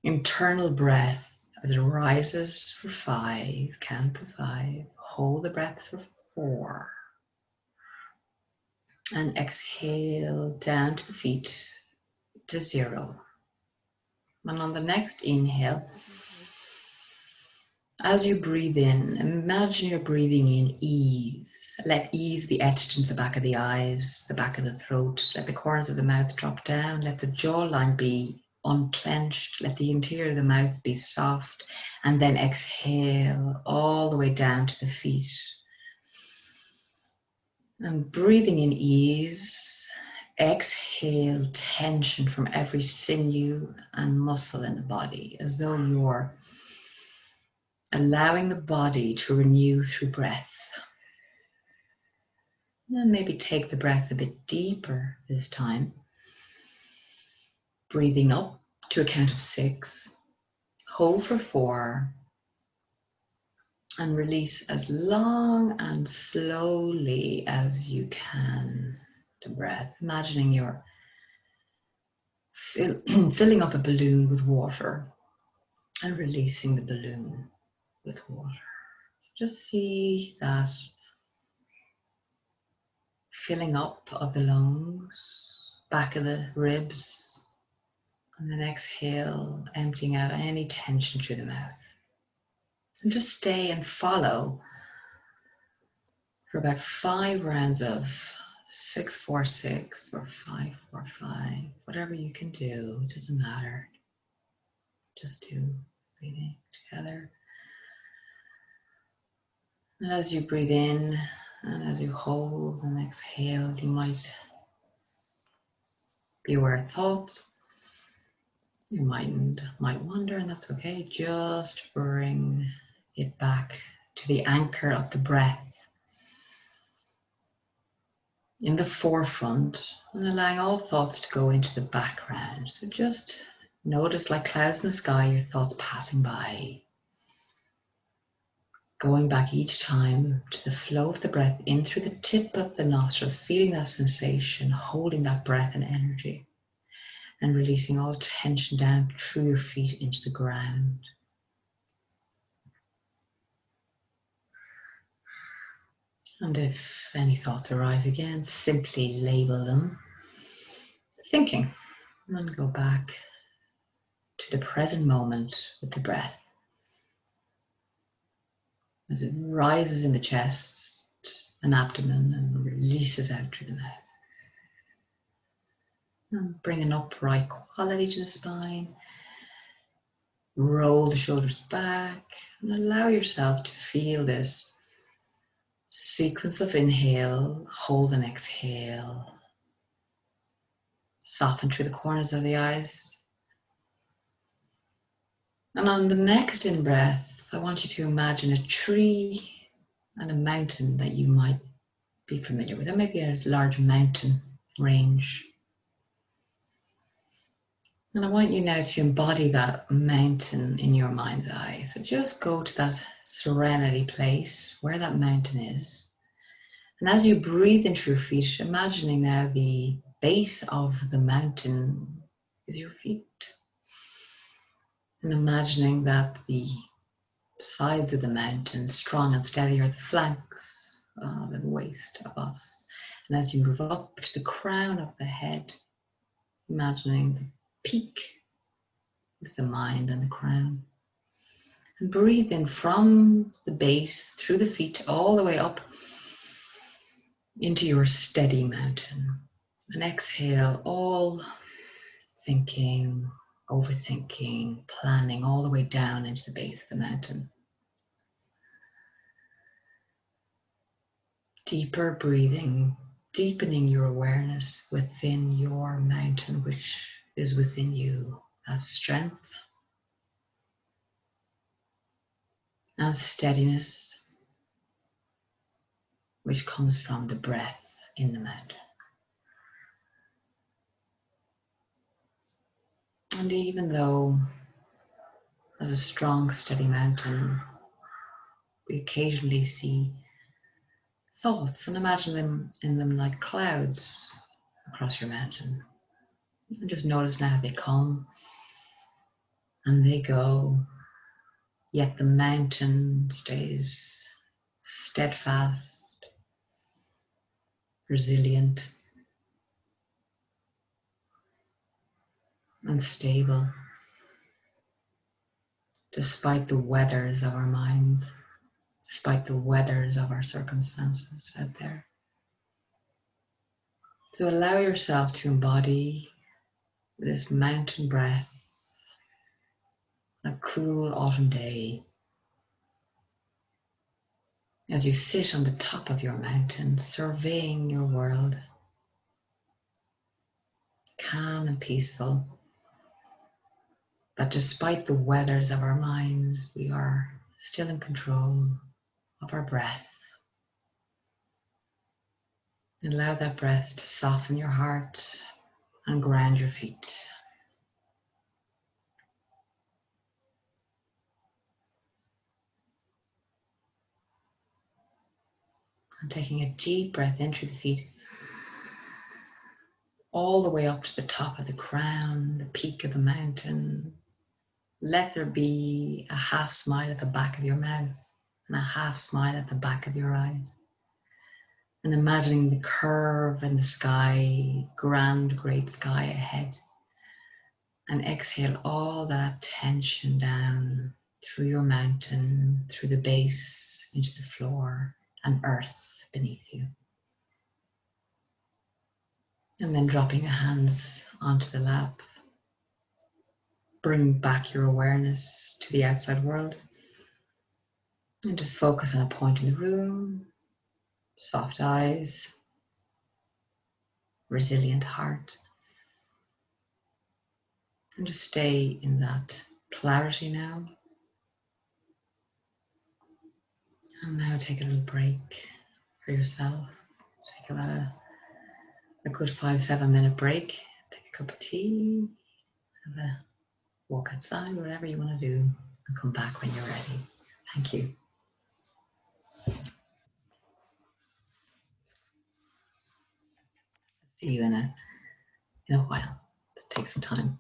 internal breath as it rises for 5, count to 5, hold the breath for 4. And exhale down to the feet to 0. And on the next inhale, as you breathe in, imagine you're breathing in ease. Let ease be etched into the back of the eyes, the back of the throat. Let the corners of the mouth drop down. Let the jawline be unclenched. Let the interior of the mouth be soft. And then exhale all the way down to the feet. And breathing in ease, exhale tension from every sinew and muscle in the body, as though you're allowing the body to renew through breath. And maybe take the breath a bit deeper this time. Breathing up to a count of 6. Hold for 4. And release as long and slowly as you can the breath. Imagining you're filling up a balloon with water and releasing the balloon with water. Just see that filling up of the lungs, back of the ribs, and then exhale, emptying out any tension through the mouth. And just stay and follow for about 5 rounds of 6-4-6 or 5-4-5, whatever you can do, it doesn't matter. Just do breathing together. And as you breathe in and as you hold and exhale, you might Be aware of thoughts. Your mind might wander, and that's okay. Just bring it back to the anchor of the breath in the forefront, and allowing all thoughts to go into the background. So just notice, like clouds in the sky, your thoughts passing by. Going back each time to the flow of the breath in through the tip of the nostrils, feeling that sensation, holding that breath and energy, and releasing all tension down through your feet into the ground. And if any thoughts arise again, simply label them thinking, and go back to the present moment with the breath. As it rises in the chest and abdomen and releases out through the mouth. And bring an upright quality to the spine. Roll the shoulders back and allow yourself to feel this sequence of inhale, hold and exhale. Soften through the corners of the eyes. And on the next in-breath, I want you to imagine a tree and a mountain that you might be familiar with, or maybe a large mountain range. And I want you now to embody that mountain in your mind's eye. So just go to that serenity place where that mountain is. And as you breathe into your feet, imagining now the base of the mountain is your feet. And imagining that the sides of the mountain, strong and steady, are the flanks, the waist of us. And as you move up to the crown of the head, imagining the peak is the mind and the crown. And breathe in from the base, through the feet, all the way up into your steady mountain. And exhale all thinking, overthinking, planning, all the way down into the base of the mountain. Deeper breathing, deepening your awareness within your mountain, which is within you. That strength and steadiness, which comes from the breath in the mountain. And even though as a strong, steady mountain, we occasionally see thoughts and imagine them in them like clouds across your mountain. And just notice now they come and they go, yet the mountain stays steadfast, resilient, and stable, despite the weathers of our minds, despite the weathers of our circumstances out there. So allow yourself to embody this mountain breath on a cool autumn day as you sit on the top of your mountain, surveying your world, calm and peaceful. But despite the weathers of our minds, we are still in control of our breath. And allow that breath to soften your heart and ground your feet. And taking a deep breath in through the feet, all the way up to the top of the crown, the peak of the mountain. Let there be a half smile at the back of your mouth and a half smile at the back of your eyes. And imagining the curve in the sky, grand, great sky ahead. And exhale all that tension down through your mountain, through the base, into the floor and earth beneath you. And then dropping the hands onto the lap. Bring back your awareness to the outside world. And just focus on a point in the room. Soft eyes. Resilient heart. And just stay in that clarity now. And now take a little break for yourself. Take a good 5-7 minute break. Take a cup of tea, have a walk outside, whatever you want to do, and come back when you're ready. Thank you. See you in a while. Just take some time.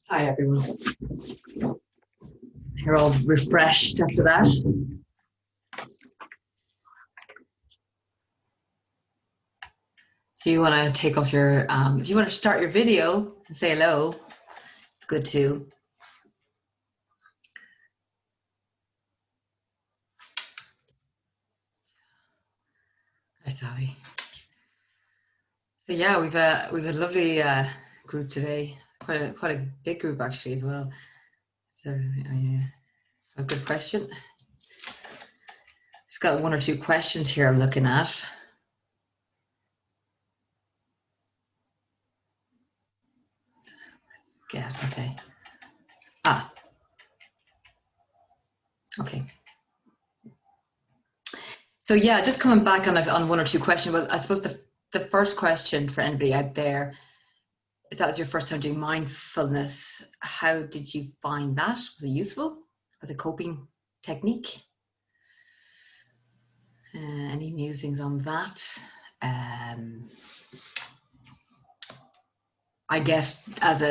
Hi, everyone. You're all refreshed after that. So you want to take off your, if you want to start your video and say hello, it's good too. Hi, Sally. So yeah, we've a lovely group today. Quite a big group actually as well. So a good question. Just got one or two questions here I'm looking at. Yeah, okay. Okay. So yeah, just coming back on one or two questions. Well, I suppose the first question for anybody out there, if that was your first time doing mindfulness, how did you find that? Was it useful as a coping technique? Any musings on that? I guess as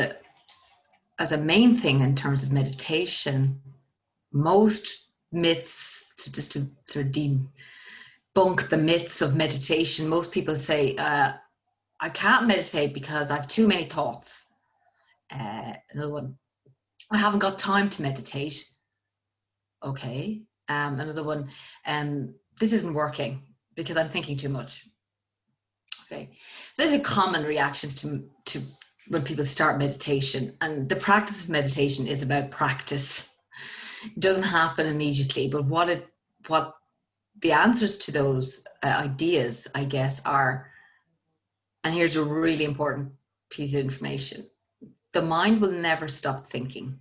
a main thing in terms of meditation, most myths, just to sort of debunk the myths of meditation, most people say, I can't meditate because I have too many thoughts. Another one, I haven't got time to meditate. Okay. Another one, this isn't working because I'm thinking too much. Okay. Those are common reactions to when people start meditation, and the practice of meditation is about practice. It doesn't happen immediately, but what the answers to those ideas, I guess, are, and here's a really important piece of information: the mind will never stop thinking.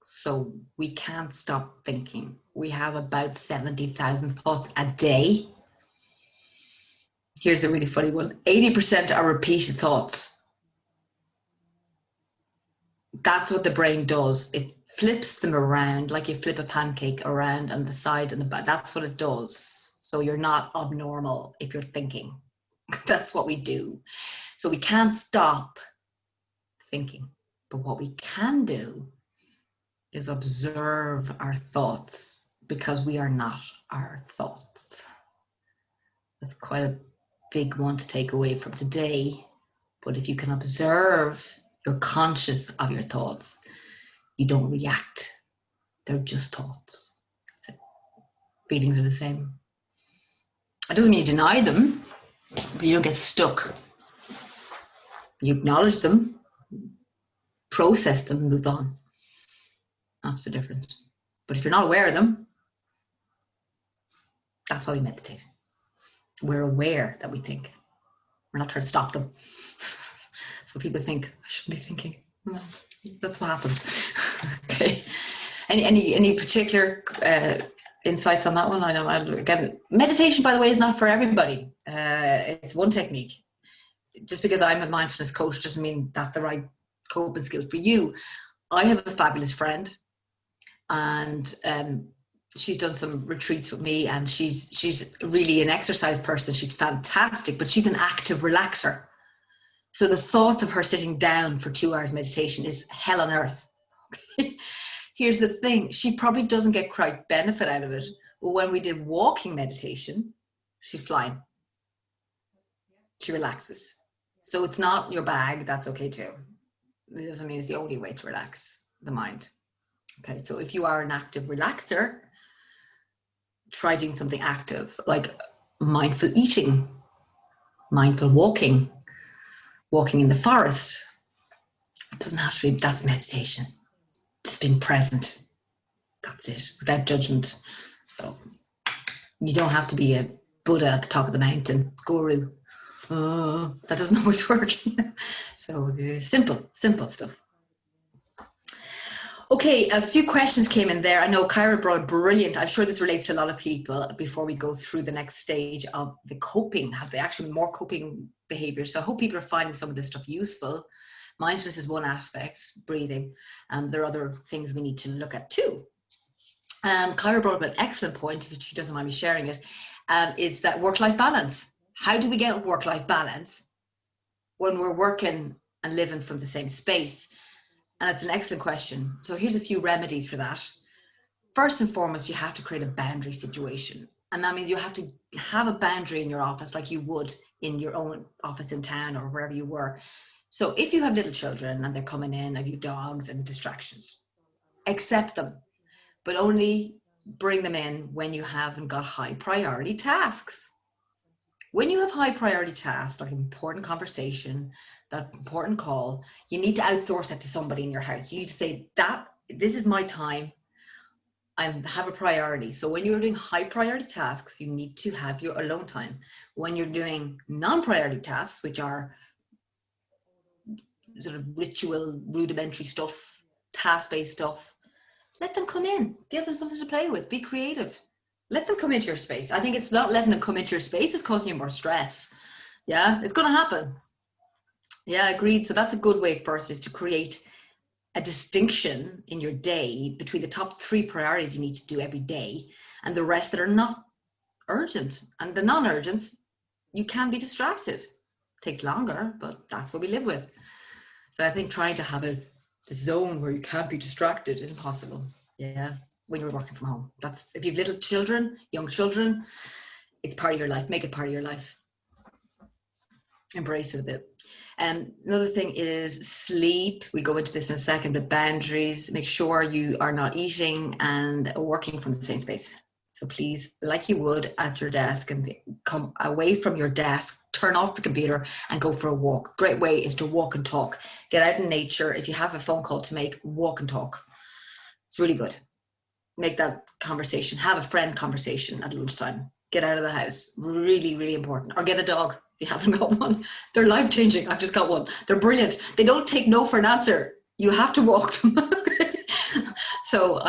So we can't stop thinking. We have about 70,000 thoughts a day. Here's a really funny one: 80% are repeated thoughts. That's what the brain does. It flips them around like you flip a pancake around on the side and the back. That's what it does. So you're not abnormal if you're thinking. That's what we do. So we can't stop thinking. But what we can do is observe our thoughts, because we are not our thoughts. That's quite a big one to take away from today. But if you can observe, you're conscious of your thoughts, you don't react. They're just thoughts. That's it. Feelings are the same. It doesn't mean you deny them, but you don't get stuck. You acknowledge them, process them, move on. That's the difference. But if you're not aware of them, that's why we meditate. We're aware that we think. We're not trying to stop them. So people think, I shouldn't be thinking. Well, that's what happens. Okay. Any particular insights on that one? I know, again, meditation, by the way, is not for everybody. It's one technique. Just because I'm a mindfulness coach doesn't mean that's the right coping skill for you. I have a fabulous friend, and she's done some retreats with me, and she's really an exercise person. She's fantastic, but she's an active relaxer. So the thoughts of her sitting down for 2 hours meditation is hell on earth. Here's the thing, she probably doesn't get quite benefit out of it, but when we did walking meditation, she's flying. She relaxes. So it's not your bag, that's okay too. It doesn't mean it's the only way to relax the mind. Okay, so if you are an active relaxer, try doing something active, like mindful eating, mindful walking, walking in the forest. It doesn't have to be, that's meditation. Just being present. That's it, without judgment. So you don't have to be a Buddha at the top of the mountain, guru. That doesn't always work. So simple stuff. Okay, a few questions came in there. I know Kyra brought brilliant. I'm sure this relates to a lot of people before we go through the next stage of the coping, have they actually more coping behaviors. So I hope people are finding some of this stuff useful. Mindfulness is one aspect, breathing. There are other things we need to look at too. Kyra brought up an excellent point, if she doesn't mind me sharing it, is that work-life balance. How do we get work-life balance when we're working and living from the same space? And it's an excellent question. So here's a few remedies for that. First and foremost, you have to create a boundary situation. And that means you have to have a boundary in your office like you would in your own office in town or wherever you were. So if you have little children and they're coming in, have you dogs and distractions, accept them, but only bring them in when you haven't got high priority tasks. When you have high priority tasks, like an important conversation, that important call, you need to outsource that to somebody in your house. You need to say that this is my time. I have a priority. So when you're doing high priority tasks, you need to have your alone time. When you're doing non-priority tasks, which are sort of ritual, rudimentary stuff, task-based stuff, let them come in. Give them something to play with. Be creative. Let them come into your space. I think it's not letting them come into your space is causing you more stress. Yeah, it's going to happen. Yeah, agreed. So that's a good way first, is to create a distinction in your day between the top 3 priorities you need to do every day and the rest that are not urgent. And the non-urgents, you can be distracted. It takes longer, but that's what we live with. So I think trying to have a zone where you can't be distracted is impossible. Yeah, when you're working from home. That's, if you have little children, young children, it's part of your life. Make it part of your life. Embrace it a bit. Another thing is sleep. We'll go into this in a second, but boundaries. Make sure you are not eating and working from the same space. So please, like you would at your desk, and come away from your desk, turn off the computer and go for a walk. Great way is to walk and talk. Get out in nature. If you have a phone call to make, walk and talk. It's really good. Make that conversation. Have a friend conversation at lunchtime. Get out of the house. Really, really important. Or get a dog. If you haven't got one, they're life-changing. I've just got one. They're brilliant. They don't take no for an answer. You have to walk them. So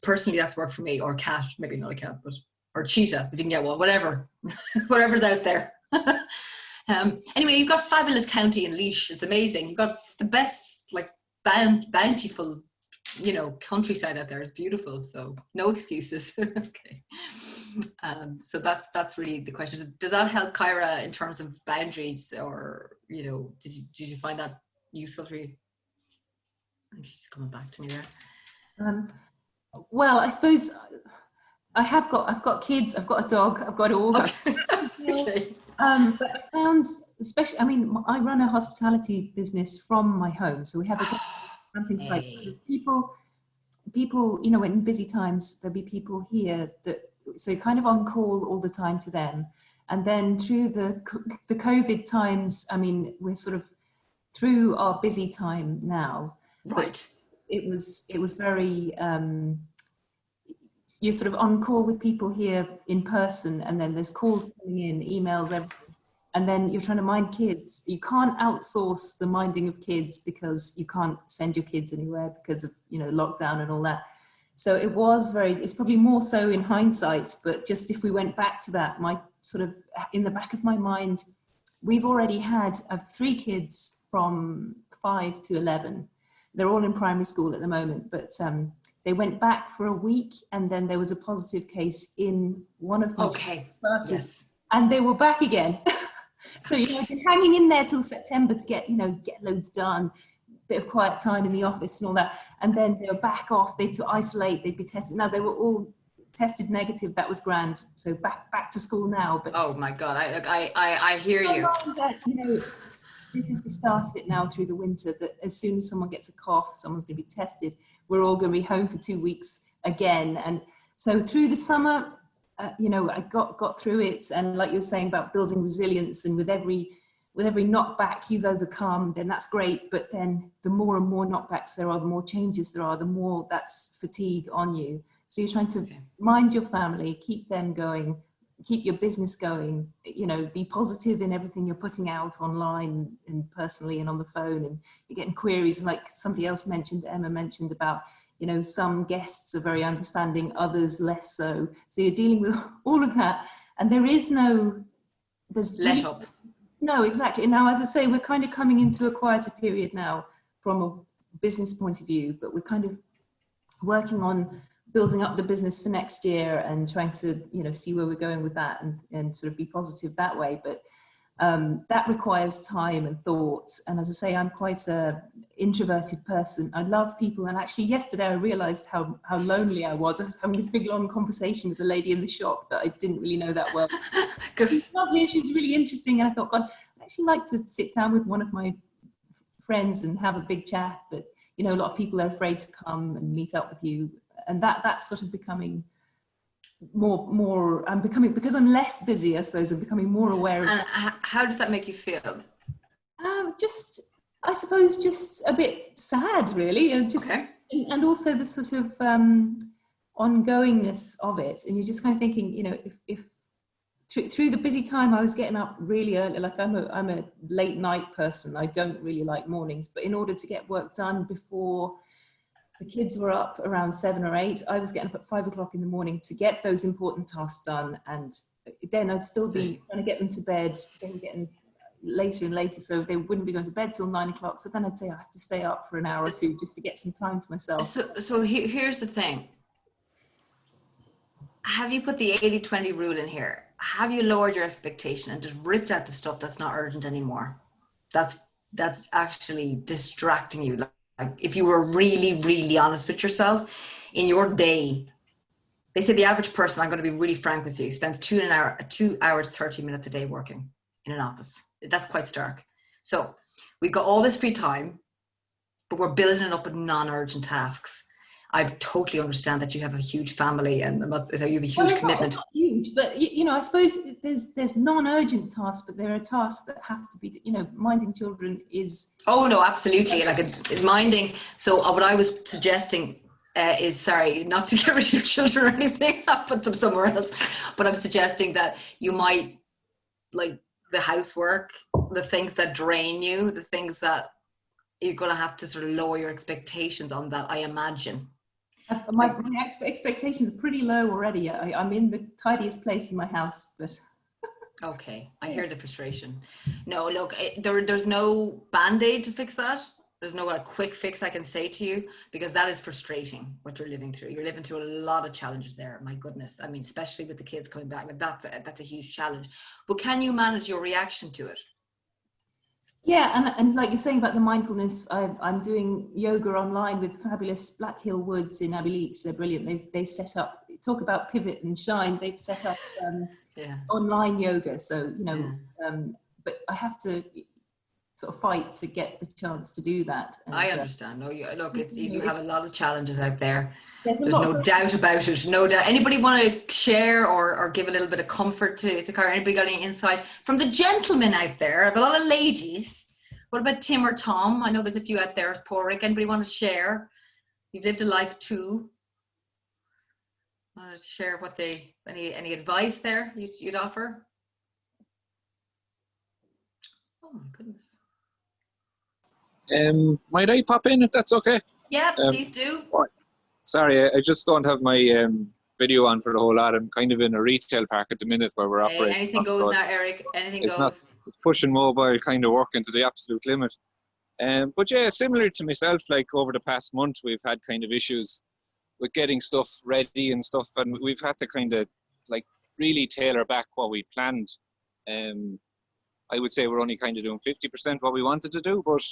personally, that's worked for me. Or cat, maybe not a cat, but or cheetah if you can get one. Whatever, whatever's out there. Anyway, you've got fabulous county in Laois. It's amazing. You've got the best, like bountiful, countryside out there. It's beautiful. So no excuses. Okay. So that's really the question. Does that help, Kyra, in terms of boundaries, or did you find that useful for you? I think she's coming back to me there. Well, I suppose I've got kids, I've got a dog, I've got it all. Okay. Okay. But I found, especially, I run a hospitality business from my home, so we have a camping site. So there's people, in busy times, there'll be people here so kind of on call all the time to them. And then through the COVID times, we're sort of through our busy time now. Right. It was very, you're sort of on call with people here in person, and then there's calls coming in, emails, everything. And then you're trying to mind kids. You can't outsource the minding of kids because you can't send your kids anywhere because of, lockdown and all that. So it's probably more so in hindsight, but just if we went back to that, my sort of in the back of my mind, we've already had 3 kids from 5 to 11. They're all in primary school at the moment, but they went back for a week, and then there was a positive case in one of my classes, Yes. and they were back again. So, you know, they're hanging in there till September to get, you know, get loads done, bit of quiet time in the office and all that. And then they were back off, they to isolate, they'd be tested. Now they were all tested negative, that was grand. So back to school now. But Oh my God, I hear you. that, you know, this is the start of it now through the winter, that as soon as someone gets a cough, someone's going to be tested. We're all going to be home for 2 weeks again. And so through the summer, you know, I got through it. And like you were saying about building resilience, and with every knockback you've overcome, then that's great. But then the more and more knockbacks there are, the more changes there are, the more that's fatigue on you. So you're trying to mind your family, keep them going, keep your business going, you know, be positive in everything you're putting out online and personally and on the phone, and you're getting queries. And like somebody else mentioned, Emma mentioned about, you know, some guests are very understanding, others less so. So you're dealing with all of that, and there's Let up. No, exactly. Now, as I say, we're kind of coming into a quieter period now from a business point of view, but we're kind of working on building up the business for next year and trying to, you know, see where we're going with that, and sort of be positive that way. But that requires time and thought. And as I say, I'm quite a introverted person. I love people. And actually yesterday I realized how lonely I was. I was having this big long conversation with a lady in the shop that I didn't really know that well. She's lovely, she was really interesting. And I thought, God, I'd actually like to sit down with one of my friends and have a big chat. But, you know, a lot of people are afraid to come and meet up with you. And that's sort of becoming more I'm becoming, because I'm less busy, I suppose, I'm becoming more aware of. And how does that make you feel? Just, I suppose, just a bit sad, really, and just and also the sort of ongoingness of it. And you're just kind of thinking, you know, if through the busy time I was getting up really early, like I'm a late night person, I don't really like mornings, but in order to get work done before the kids were up around 7 or 8, I was getting up at 5 o'clock in the morning to get those important tasks done, and then I'd still be trying to get them to bed, then getting later and later, so they wouldn't be going to bed till 9 o'clock. So then I'd say I have to stay up for an hour or two just to get some time to myself. So here's the thing. Have you put the 80-20 rule in here? Have you lowered your expectation and just ripped out the stuff that's not urgent anymore? That's actually distracting you. Like if you were really, really honest with yourself in your day, they say the average person, I'm going to be really frank with you, spends 2 hours, 30 minutes a day working in an office. That's quite stark. So we've got all this free time, but we're building it up with non-urgent tasks. I totally understand that you have a huge family and you have a huge commitment. It's not huge, but you know, I suppose there's non-urgent tasks, but there are tasks that have to be, you know, minding children is. Oh no, absolutely. Like minding. So what I was suggesting is, sorry, not to get rid of your children or anything, I'll put them somewhere else, but I'm suggesting that you might, like the housework, the things that drain you, the things that you're going to have to sort of lower your expectations on that, I imagine. My expectations are pretty low already. I'm in the tidiest place in my house, but. Okay, I hear the frustration. No, look, there's no band-aid to fix that. There's no quick fix I can say to you, because that is frustrating what you're living through. You're living through a lot of challenges there. My goodness, I mean, especially with the kids coming back, like that's a huge challenge. But can you manage your reaction to it? Yeah, and like you're saying about the mindfulness, I'm doing yoga online with fabulous Black Hill Woods in Abbey Leaks. They're brilliant. They set up, talk about pivot and shine. They've set up online yoga. So, you know, but I have to sort of fight to get the chance to do that. And, I understand. No, look, you have a lot of challenges out there. There's no doubt about it. No doubt. Anybody want to share or give a little bit of comfort to Cara? Anybody got any insight from the gentlemen out there? I have a lot of ladies. What about Tim or Tom? I know there's a few out there. Porrick. Anybody want to share? You've lived a life too. Want to share what any advice there you'd offer? Oh my goodness. Might I pop in if that's okay? Yeah, please do. Sorry, I just don't have my video on for the whole lot. I'm kind of in a retail park at the minute where we're operating. Anything goes now, Eric. Anything goes. It's pushing mobile, kind of working to the absolute limit. But yeah, similar to myself, like over the past month, we've had kind of issues with getting stuff ready and stuff, and we've had to kind of like really tailor back what we planned. I would say we're only kind of doing 50% what we wanted to do, but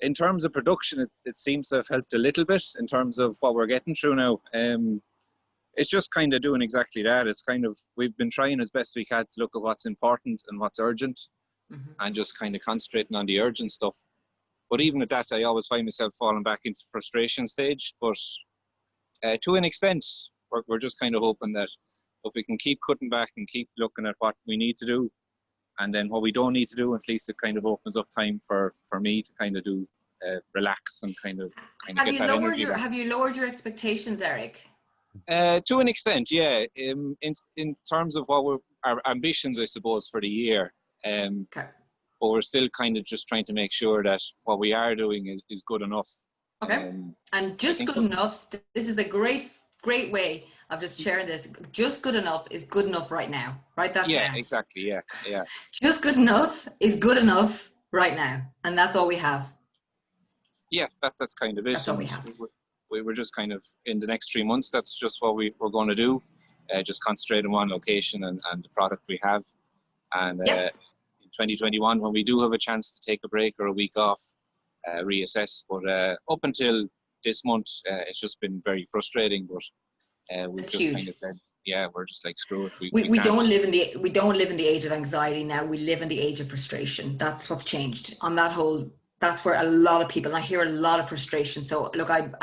in terms of production, it seems to have helped a little bit in terms of what we're getting through now. It's just kind of doing exactly that. It's kind of, we've been trying as best we can to look at what's important and what's urgent, and just kind of concentrating on the urgent stuff. But even at that, I always find myself falling back into frustration stage. But to an extent, we're just kind of hoping that if we can keep cutting back and keep looking at what we need to do, and then what we don't need to do, at least it kind of opens up time for me to kind of do relax and kind of get that energy back. Have you lowered your expectations, Eric? To an extent, yeah. In terms of our ambitions, I suppose, for the year. Okay. But we're still kind of just trying to make sure that what we are doing is good enough. Okay. And just good enough. This is a great way of just sharing this. Just good enough is good enough right now. Write that down. Yeah, exactly. Yeah. Just good enough is good enough right now, and that's all we have. Yeah, that's kind of it. That's all we have. We were just kind of in the next 3 months. That's just what we're going to do. Just concentrate on one location and the product we have. And in 2021, when we do have a chance to take a break or a week off, reassess. But up until this month, it's just been very frustrating. But we've just kind of said, yeah, we're just like, screw it. We don't live in the age of anxiety now. We live in the age of frustration. That's what's changed on that whole. That's where a lot of people. I hear a lot of frustration. So look, I'm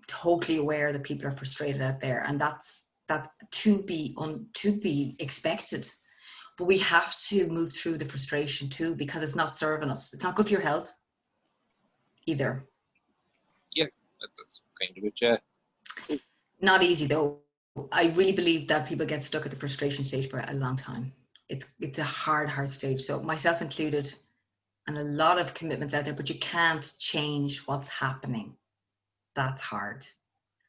totally aware that people are frustrated out there, and that's to be expected. But we have to move through the frustration too, because it's not serving us. It's not good for your health either. Yeah, that's kind of it. Yeah. Not easy though. I really believe that people get stuck at the frustration stage for a long time. It's a hard stage. So myself included, and a lot of commitments out there, but you can't change what's happening. That's hard.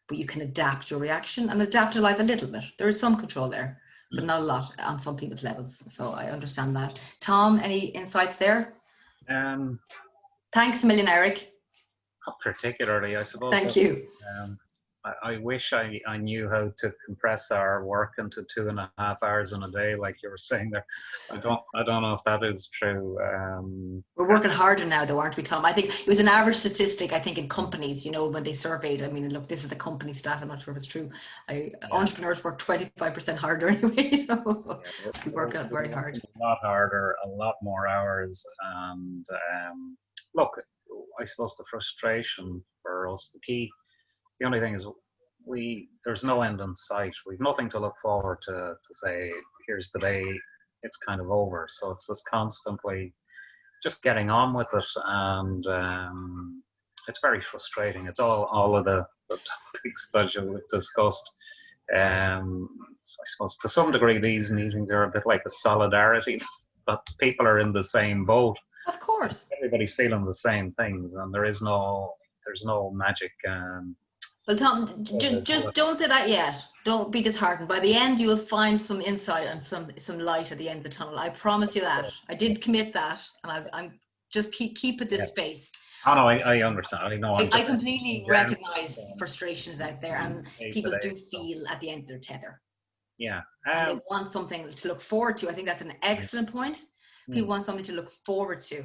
But you can adapt your reaction and adapt your life a little bit. There is some control there, but not a lot on some people's levels. So I understand that. Tom, any insights there? Thanks a million, Eric. Not particularly, I suppose. Thank you. I wish I knew how to compress our work into 2.5 hours in a day, like you were saying there. I don't know if that is true. We're working harder now, though, aren't we, Tom? I think it was an average statistic. I think in companies, when they surveyed. I mean, look, this is a company stat. I'm not sure if it's true. Entrepreneurs work 25% harder anyway, so we work out very hard. A lot harder, a lot more hours, and look, I suppose the frustration for us, the only thing is there's no end in sight. We've nothing to look forward to say, here's the day, it's kind of over. So it's just constantly just getting on with it. And it's very frustrating. It's all of the topics that you've discussed. So I suppose to some degree, these meetings are a bit like a solidarity, that people are in the same boat. Of course. Everybody's feeling the same things, and there's no magic. Well, Tom, just don't say that yet. Don't be disheartened. By the end, you'll find some insight and some light at the end of the tunnel. I promise you that. I did commit that, and I'm just keep at this space. Oh no, I understand. I know. I completely recognise frustrations out there, and people do feel at the end of their tether. Yeah. And they want something to look forward to. I think that's an excellent point. People want something to look forward to.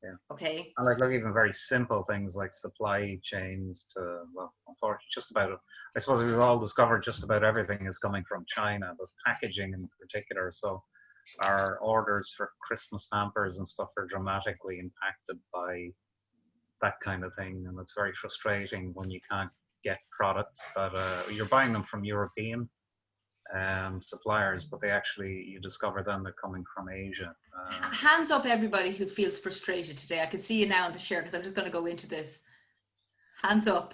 Yeah. Okay. And look, even very simple things like supply chains to, well, unfortunately, just about, I suppose we've all discovered just about everything is coming from China, but packaging in particular. So our orders for Christmas hampers and stuff are dramatically impacted by that kind of thing. And it's very frustrating when you can't get products that you're buying them from European suppliers, but you discover then they're coming from Asia. Hands up, everybody who feels frustrated today. I can see you now on the share, because I'm just going to go into this. Hands up.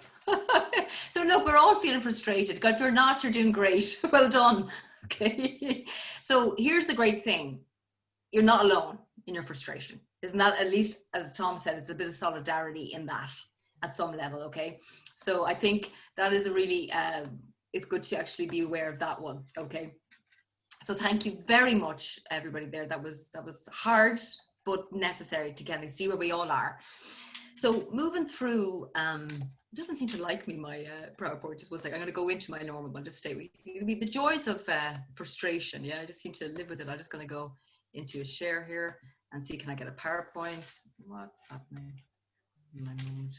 So look, we're all feeling frustrated. God, if you're not, you're doing great. Well done. Okay. So here's the great thing. You're not alone in your frustration. Isn't that, at least as Tom said, it's a bit of solidarity in that at some level. Okay. So I think that is a really, it's good to actually be aware of that one. Okay. So thank you very much, everybody there. That was hard, but necessary to kind of see where we all are. So moving through doesn't seem to like me, my PowerPoint. Just one second. I'm going to go into my normal one. Just stay with me. The joys of frustration. Yeah, I just seem to live with it. I'm just going to go into a share here and see, can I get a PowerPoint? What's happening in my mind?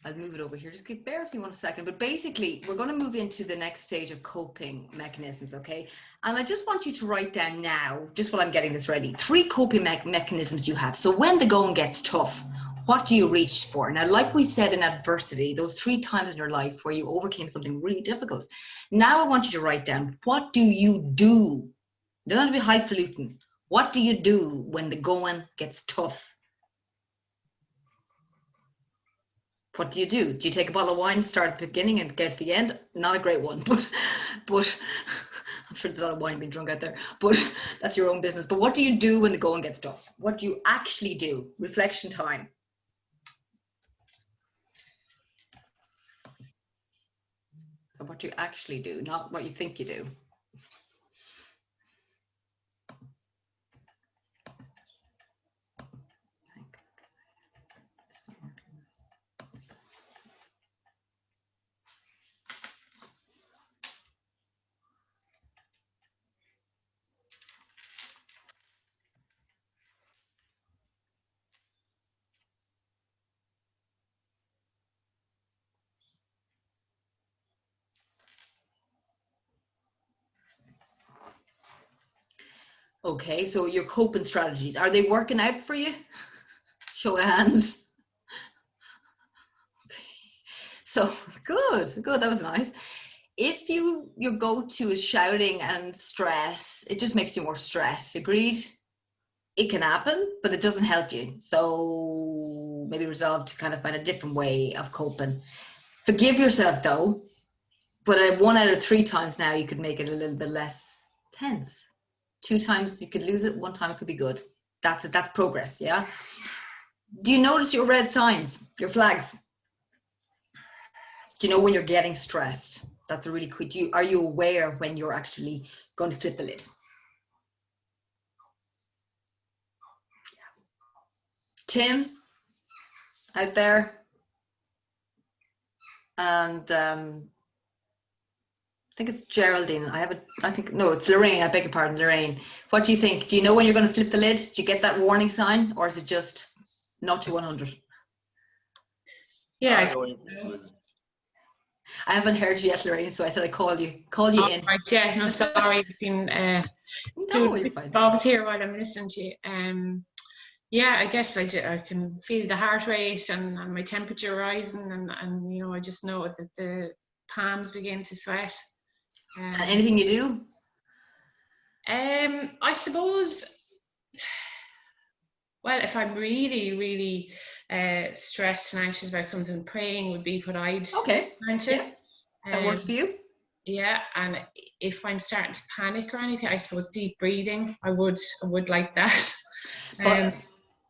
I'll move it over here. Just bear with me 1 second. But basically, we're going to move into the next stage of coping mechanisms, okay? And I just want you to write down now, just while I'm getting this ready, 3 coping mechanisms you have. So when the going gets tough, what do you reach for? Now, like we said in adversity, those 3 times in your life where you overcame something really difficult. Now I want you to write down, what do you do? It doesn't have to be highfalutin. What do you do when the going gets tough? What do you do? Do you take a bottle of wine, start at the beginning and get to the end? Not a great one, but I'm sure there's a lot of wine being drunk out there, but that's your own business. But what do you do when the going gets tough? What do you actually do? Reflection time. So what do you actually do, not what you think you do. Okay, so your coping strategies, are they working out for you? Show of hands. Okay. So good, that was nice. If your go-to is shouting and stress, it just makes you more stressed, agreed? It can happen, but it doesn't help you. So maybe resolve to kind of find a different way of coping. Forgive yourself though, but 1 out of 3 times now you could make it a little bit less tense. 2 times you could lose it, 1 time it could be good. That's it, that's progress, yeah? Do you notice your red signs, your flags? Do you know when you're getting stressed? That's a really quick, are you aware when you're actually going to flip the lid? Tim, out there, and I think it's Geraldine. No, it's Lorraine. I beg your pardon, Lorraine. What do you think? Do you know when you're going to flip the lid? Do you get that warning sign, or is it just not to 100? Yeah. I haven't heard you yet, Lorraine, so I said I'd call you in. Right, yeah, no, sorry. I've been doing Bob's here while I'm listening to you. Yeah, I guess I can feel the heart rate and my temperature rising, and you know, I just know that the palms begin to sweat. Anything you do? I suppose, well, if I'm really, really stressed and anxious about something, praying would be what I'd turn to. Yeah. That works for you? Yeah, and if I'm starting to panic or anything, I suppose deep breathing, I would like that.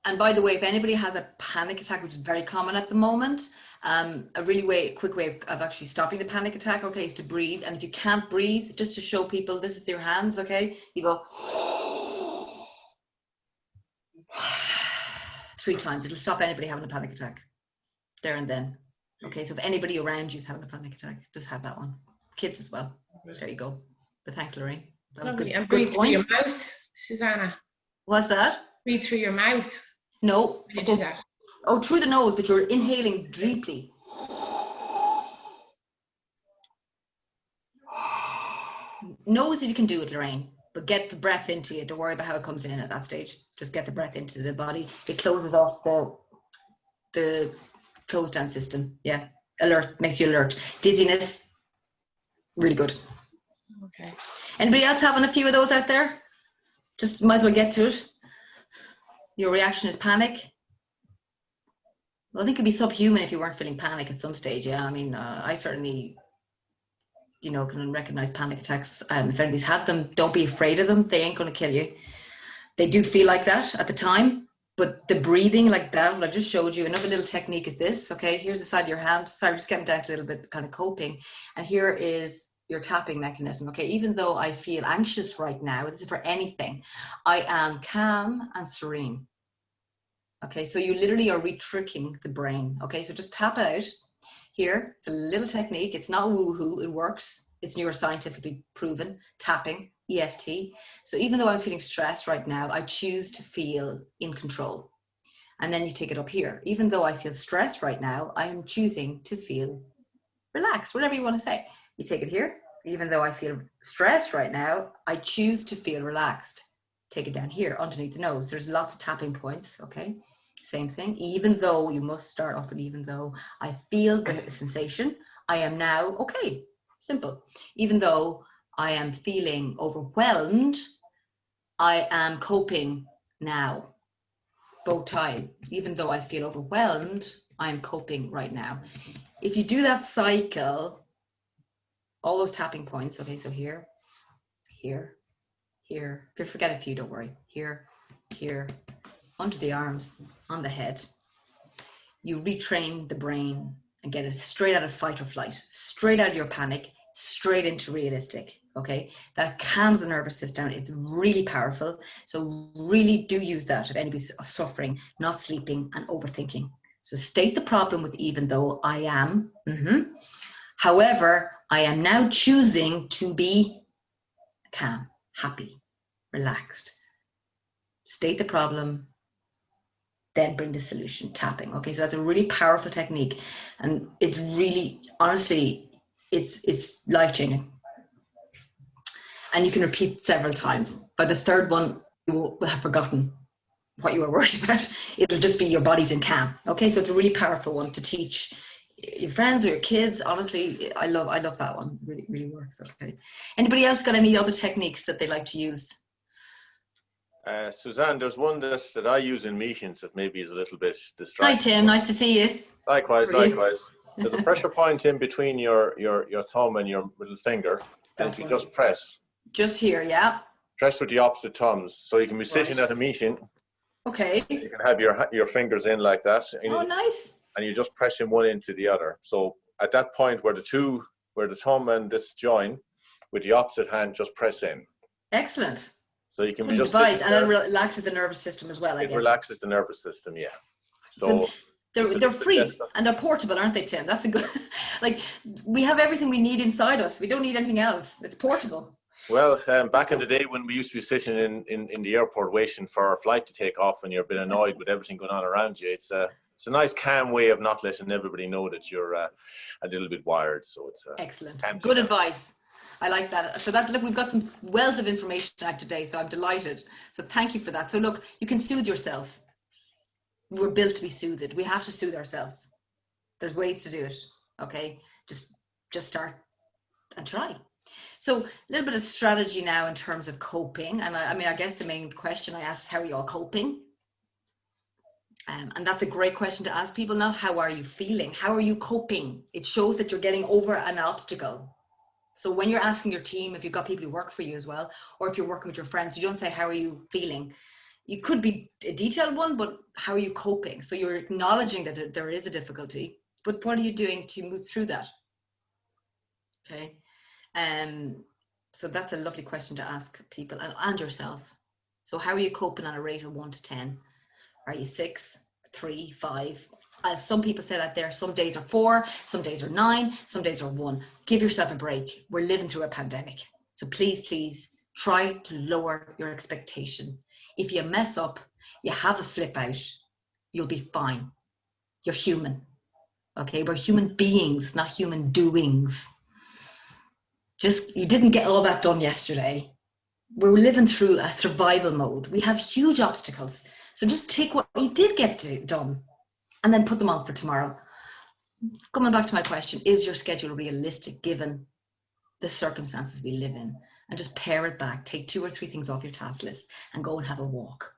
And by the way, if anybody has a panic attack, which is very common at the moment, a really quick way of actually stopping the panic attack, okay, is to breathe. And if you can't breathe, just to show people, this is your hands, okay? You go 3 times. It'll stop anybody having a panic attack there and then. Okay, so if anybody around you is having a panic attack, just have that one. Kids as well. There you go. But thanks, Lorraine. That was good. And breathe through your mouth, Susanna. What's that? Breathe through your mouth. No. Do that. Oh, through the nose, but you're inhaling deeply. Nose if you can do it, Lorraine, but get the breath into you. Don't worry about how it comes in at that stage. Just get the breath into the body. It closes off the close down system. Yeah. Alert, makes you alert. Dizziness, really good. Okay. Anybody else having a few of those out there? Just might as well get to it. Your reaction is panic. Well, I think it'd be subhuman if you weren't feeling panic at some stage. Yeah, I mean, I certainly, you know, can recognize panic attacks. If anybody's had them, don't be afraid of them. They ain't going to kill you. They do feel like that at the time, but the breathing like that, what I just showed you, another little technique is this. Okay, here's the side of your hand. Sorry, just getting down to a little bit kind of coping. And here is your tapping mechanism. Okay, even though I feel anxious right now, this is for anything, I am calm and serene. Okay, so you literally are re-tricking the brain. Okay, so just tap it out Here, it's a little technique. It's not woo-hoo, it works. It's neuroscientifically proven, tapping, EFT. So even though I'm feeling stressed right now, I choose to feel in control. And then you take it up here. Even though I feel stressed right now, I am choosing to feel relaxed, whatever you want to say. You take it here. Even though I feel stressed right now, I choose to feel relaxed. Take it down here underneath the nose. There's lots of tapping points, okay? Same thing. Even though, you must start off with even though I feel the sensation, I am now okay. Simple. Even though I am feeling overwhelmed, I am coping now. Bow tie. Even though I feel overwhelmed, I'm coping right now. If you do that cycle, all those tapping points, okay, so here, here, here. If you forget a few, don't worry. Here, here, under the arms, on the head. You retrain the brain and get it straight out of fight or flight, straight out of your panic, straight into realistic, okay? That calms the nervous system down. It's really powerful. So really do use that if anybody's suffering, not sleeping and overthinking. So state the problem with even though I am. However, I am now choosing to be calm, happy, relaxed. State the problem, then bring the solution, tapping. Okay, so that's a really powerful technique. And it's really, honestly, it's life-changing. And you can repeat several times. By the third one, you will have forgotten what you were worried about. It'll just be your body's in calm. Okay, so it's a really powerful one to teach your friends or your kids. Honestly, I love that one. Really, really works. Okay. Anybody else got any other techniques that they like to use? Suzanne, there's one that I use in meetings that maybe is a little bit distracting. Hi Tim, nice to see you. Likewise. There's a pressure point in between your thumb and your middle finger, and you just press. Just here, yeah. Press with the opposite thumbs, so you can be sitting at a meeting. Okay. You can have your fingers in like that. Oh, nice. And you just press in one into the other. So at that point where the thumb and this join, with the opposite hand, just press in. Excellent. So you can be just device, and it relaxes the nervous system as well, I guess. It relaxes the nervous system, yeah. So they're free and they're portable, aren't they, Tim? That's a good, like, we have everything we need inside us. We don't need anything else. It's portable. Well, back in the day when we used to be sitting in the airport waiting for our flight to take off and you're a bit annoyed with everything going on around you, it's a nice calm way of not letting everybody know that you're a little bit wired. So it's excellent. Good advice. I like that. So look, we've got some wealth of information out today, so I'm delighted. So thank you for that. So look, you can soothe yourself. We're built to be soothed. We have to soothe ourselves. There's ways to do it. Okay, just start and try. So a little bit of strategy now in terms of coping. And I mean, I guess the main question I asked is, how are you all coping? And that's a great question to ask people, not how are you feeling? How are you coping? It shows that you're getting over an obstacle. So when you're asking your team, if you've got people who work for you as well, or if you're working with your friends, you don't say, how are you feeling? You could be a detailed one, but how are you coping? So you're acknowledging that there is a difficulty, but what are you doing to move through that? Okay. So that's a lovely question to ask people and yourself. So how are you coping on a rate of 1 to 10? Are you 6, 3, 5? As some people said out there, some days are 4, some days are 9, some days are 1. Give yourself a break. We're living through a pandemic. So please try to lower your expectation. If you mess up, you have a flip out, you'll be fine. You're human. Okay, we're human beings, not human doings. You didn't get all that done yesterday. We're living through a survival mode. We have huge obstacles. So just take what you did get done and then put them on for tomorrow. Coming back to my question, is your schedule realistic given the circumstances we live in? And just pare it back. Take 2 or 3 things off your task list and go and have a walk.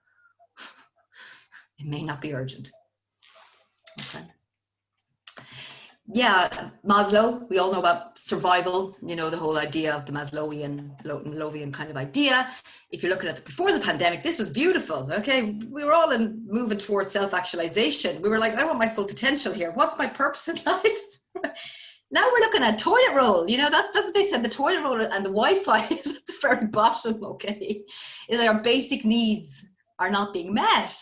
It may not be urgent. Okay. Yeah, Maslow, we all know about survival, you know, the whole idea of the Maslowian kind of idea. If you're looking at before the pandemic, this was beautiful, okay? We were all moving towards self-actualization. We were like, I want my full potential here. What's my purpose in life? Now we're looking at toilet roll, you know, that's what they said, the toilet roll and the Wi-Fi is at the very bottom, okay? Our basic needs are not being met.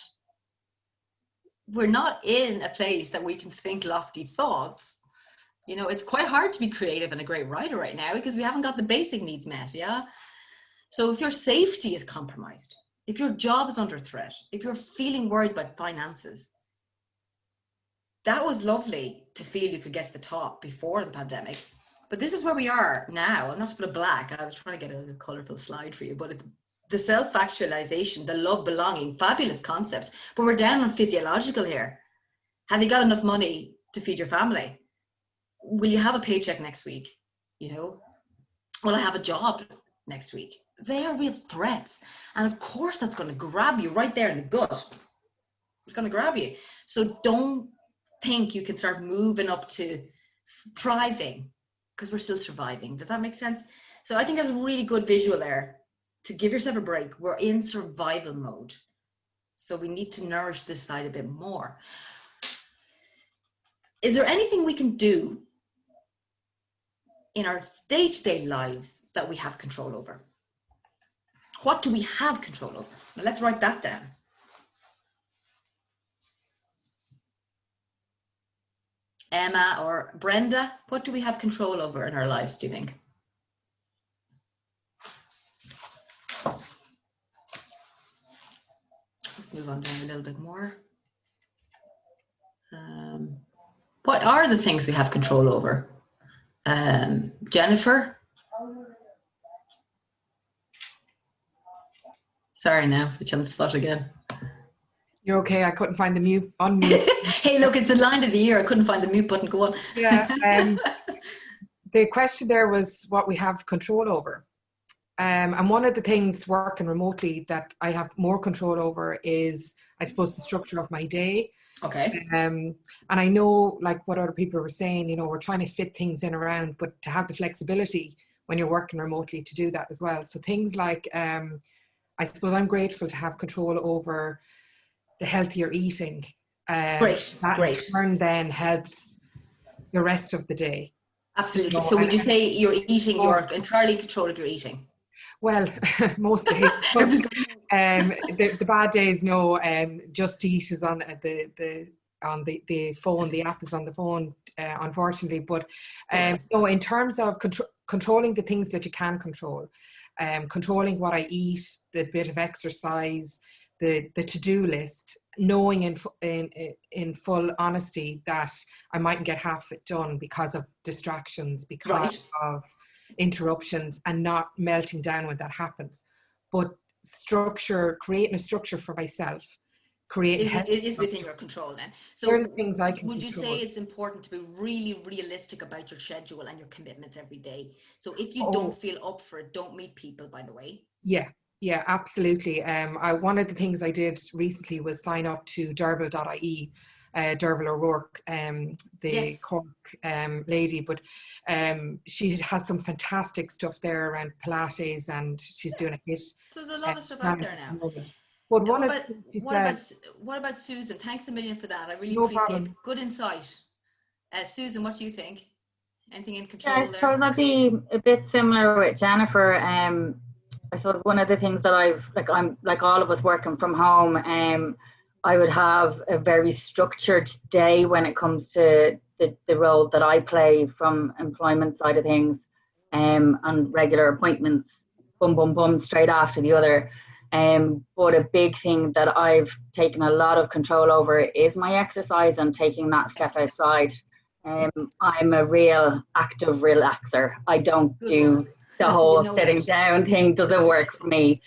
We're not in a place that we can think lofty thoughts. You know, it's quite hard to be creative and a great writer right now because we haven't got the basic needs met, yeah? So if your safety is compromised, if your job is under threat, if you're feeling worried about finances, that was lovely to feel you could get to the top before the pandemic. But this is where we are now. I'm not to put it black. I was trying to get a colorful slide for you, but it's the self-actualization, the love, belonging, fabulous concepts. But we're down on physiological here. Have you got enough money to feed your family? Will you have a paycheck next week? You know, will I have a job next week? They are real threats. And of course, that's going to grab you right there in the gut. It's going to grab you. So don't think you can start moving up to thriving because we're still surviving. Does that make sense? So I think that's a really good visual there to give yourself a break. We're in survival mode. So we need to nourish this side a bit more. Is there anything we can do in our day-to-day lives that we have control over? What do we have control over? Now let's write that down. Emma or Brenda, what do we have control over in our lives, do you think? Let's move on down a little bit more. What are the things we have control over? Jennifer? Sorry, now switch on the spot again. You're okay. I couldn't find the unmute. Hey, look, it's the line of the year. I couldn't find the mute button. Go on. Yeah. The question there was what we have control over. And one of the things working remotely that I have more control over is, I suppose, the structure of my day. Okay. And I know, like what other people were saying, you know, we're trying to fit things in around, but to have the flexibility when you're working remotely to do that as well. So things like, I suppose I'm grateful to have control over the healthier eating. Great. That in turn then helps the rest of the day. Absolutely. So would you say you're eating, you're entirely in control of your eating? Well, most days. The bad days, no. Just Eat is on the phone. The app is on the phone, unfortunately. But no, in terms of controlling the things that you can control, controlling what I eat, the bit of exercise, the to-do list, knowing in full honesty that I mightn't get half it done because of distractions, because of interruptions, and not melting down when that happens. But structure, creating a structure for myself, it is within your control then. So there are things I can would you control. say it's important to be really realistic about your schedule and your commitments every day? So if you don't feel up for it, don't meet people, by the way. Yeah, absolutely. One of the things I did recently was sign up to Derval.ie, Derval O'Rourke, the Cork lady, but she has some fantastic stuff there around Pilates, and she's doing a hit. So there's a lot of stuff out there now. But what about Susan? Thanks a million for that. I really appreciate it. Good insight. Susan, what do you think? Anything in control there? So that'd be a bit similar with Jennifer. I suppose one of the things that I'm like all of us working from home, I would have a very structured day when it comes to the role that I play from employment side of things, and regular appointments, boom, straight after the other. But a big thing that I've taken a lot of control over is my exercise and taking that step outside. I'm a real active relaxer. I don't do the whole sitting down thing, doesn't work for me.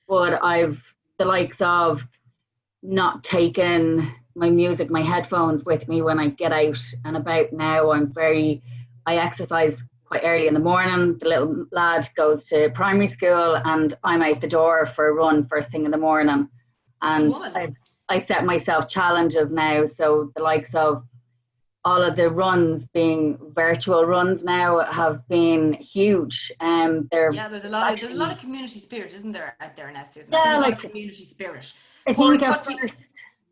But I've the likes of not taking my music, my headphones with me when I get out and about now. I exercise quite early in the morning. The little lad goes to primary school and I'm out the door for a run first thing in the morning. And I set myself challenges now. So the likes of all of the runs being virtual runs now have been huge. There's a lot of community spirit, isn't there, out there now, Susan? Yeah, like community spirit. I think at first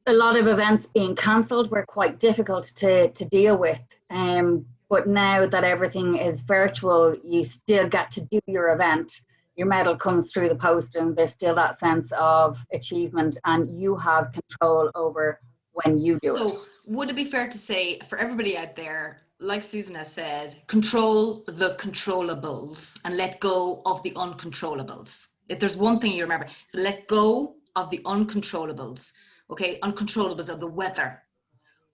a lot of events being cancelled were quite difficult to deal with. But now that everything is virtual, you still get to do your event. Your medal comes through the post and there's still that sense of achievement and you have control over when you do it. So would it be fair to say for everybody out there, like Susan has said, control the controllables and let go of the uncontrollables. If there's one thing you remember, so let go of the uncontrollables. Okay, uncontrollables of the weather,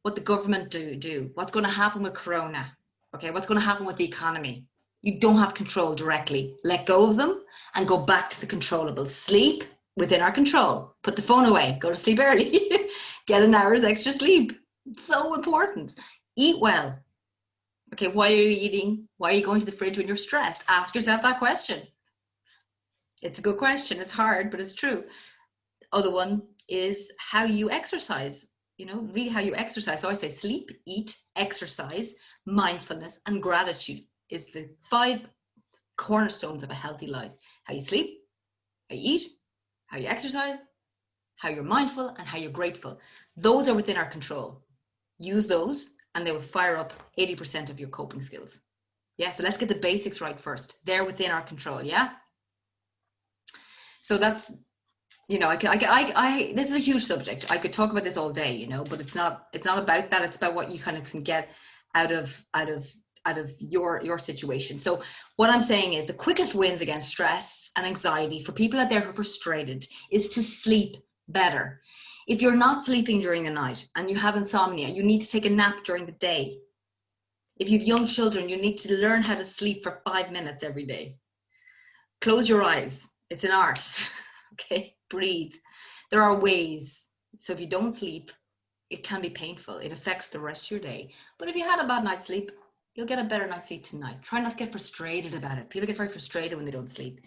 what the government do, what's going to happen with Corona. Okay, what's going to happen with the economy. You don't have control directly. Let go of them and go back to the controllables. Sleep within our control. Put the phone away. Go to sleep early. Get an hour's extra sleep. It's so important. Eat well. Okay, why are you eating? Why are you going to the fridge when you're stressed? Ask yourself that question. It's a good question. It's hard, but it's true. Other one is how you exercise. You know, really how you exercise. So I say sleep, eat, exercise, mindfulness, and gratitude is the 5 cornerstones of a healthy life. How you sleep, how you eat, how you exercise, how you're mindful, and how you're grateful. Those are within our control. Use those and they will fire up 80% of your coping skills. Yeah, so let's get the basics right first. They're within our control, yeah? So that's, you know, this is a huge subject. I could talk about this all day, you know, but it's not about that. It's about what you kind of can get out of your situation. So what I'm saying is the quickest wins against stress and anxiety for people out there who are frustrated is to sleep better. If you're not sleeping during the night and you have insomnia, you need to take a nap during the day. If you have young children, you need to learn how to sleep for 5 minutes every day. Close your eyes. It's an art. Okay, breathe. There are ways. So if you don't sleep, it can be painful. It affects the rest of your day. But if you had a bad night's sleep, you'll get a better night's sleep tonight. Try not to get frustrated about it. People get very frustrated when they don't sleep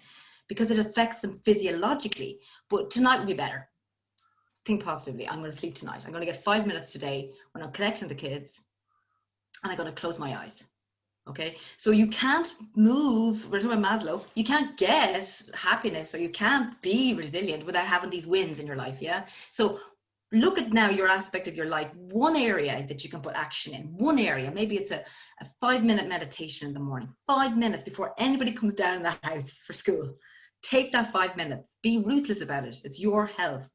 because it affects them physiologically. But tonight will be better. Think positively. I'm going to sleep tonight. I'm going to get 5 minutes today when I'm connecting the kids and I'm going to close my eyes. Okay, so you can't move, we're talking about Maslow, you can't get happiness or you can't be resilient without having these wins in your life, yeah? So look at now your aspect of your life, one area that you can put action in, one area, maybe it's a 5-minute meditation in the morning, 5 minutes before anybody comes down in the house for school. Take that 5 minutes, be ruthless about it, it's your health.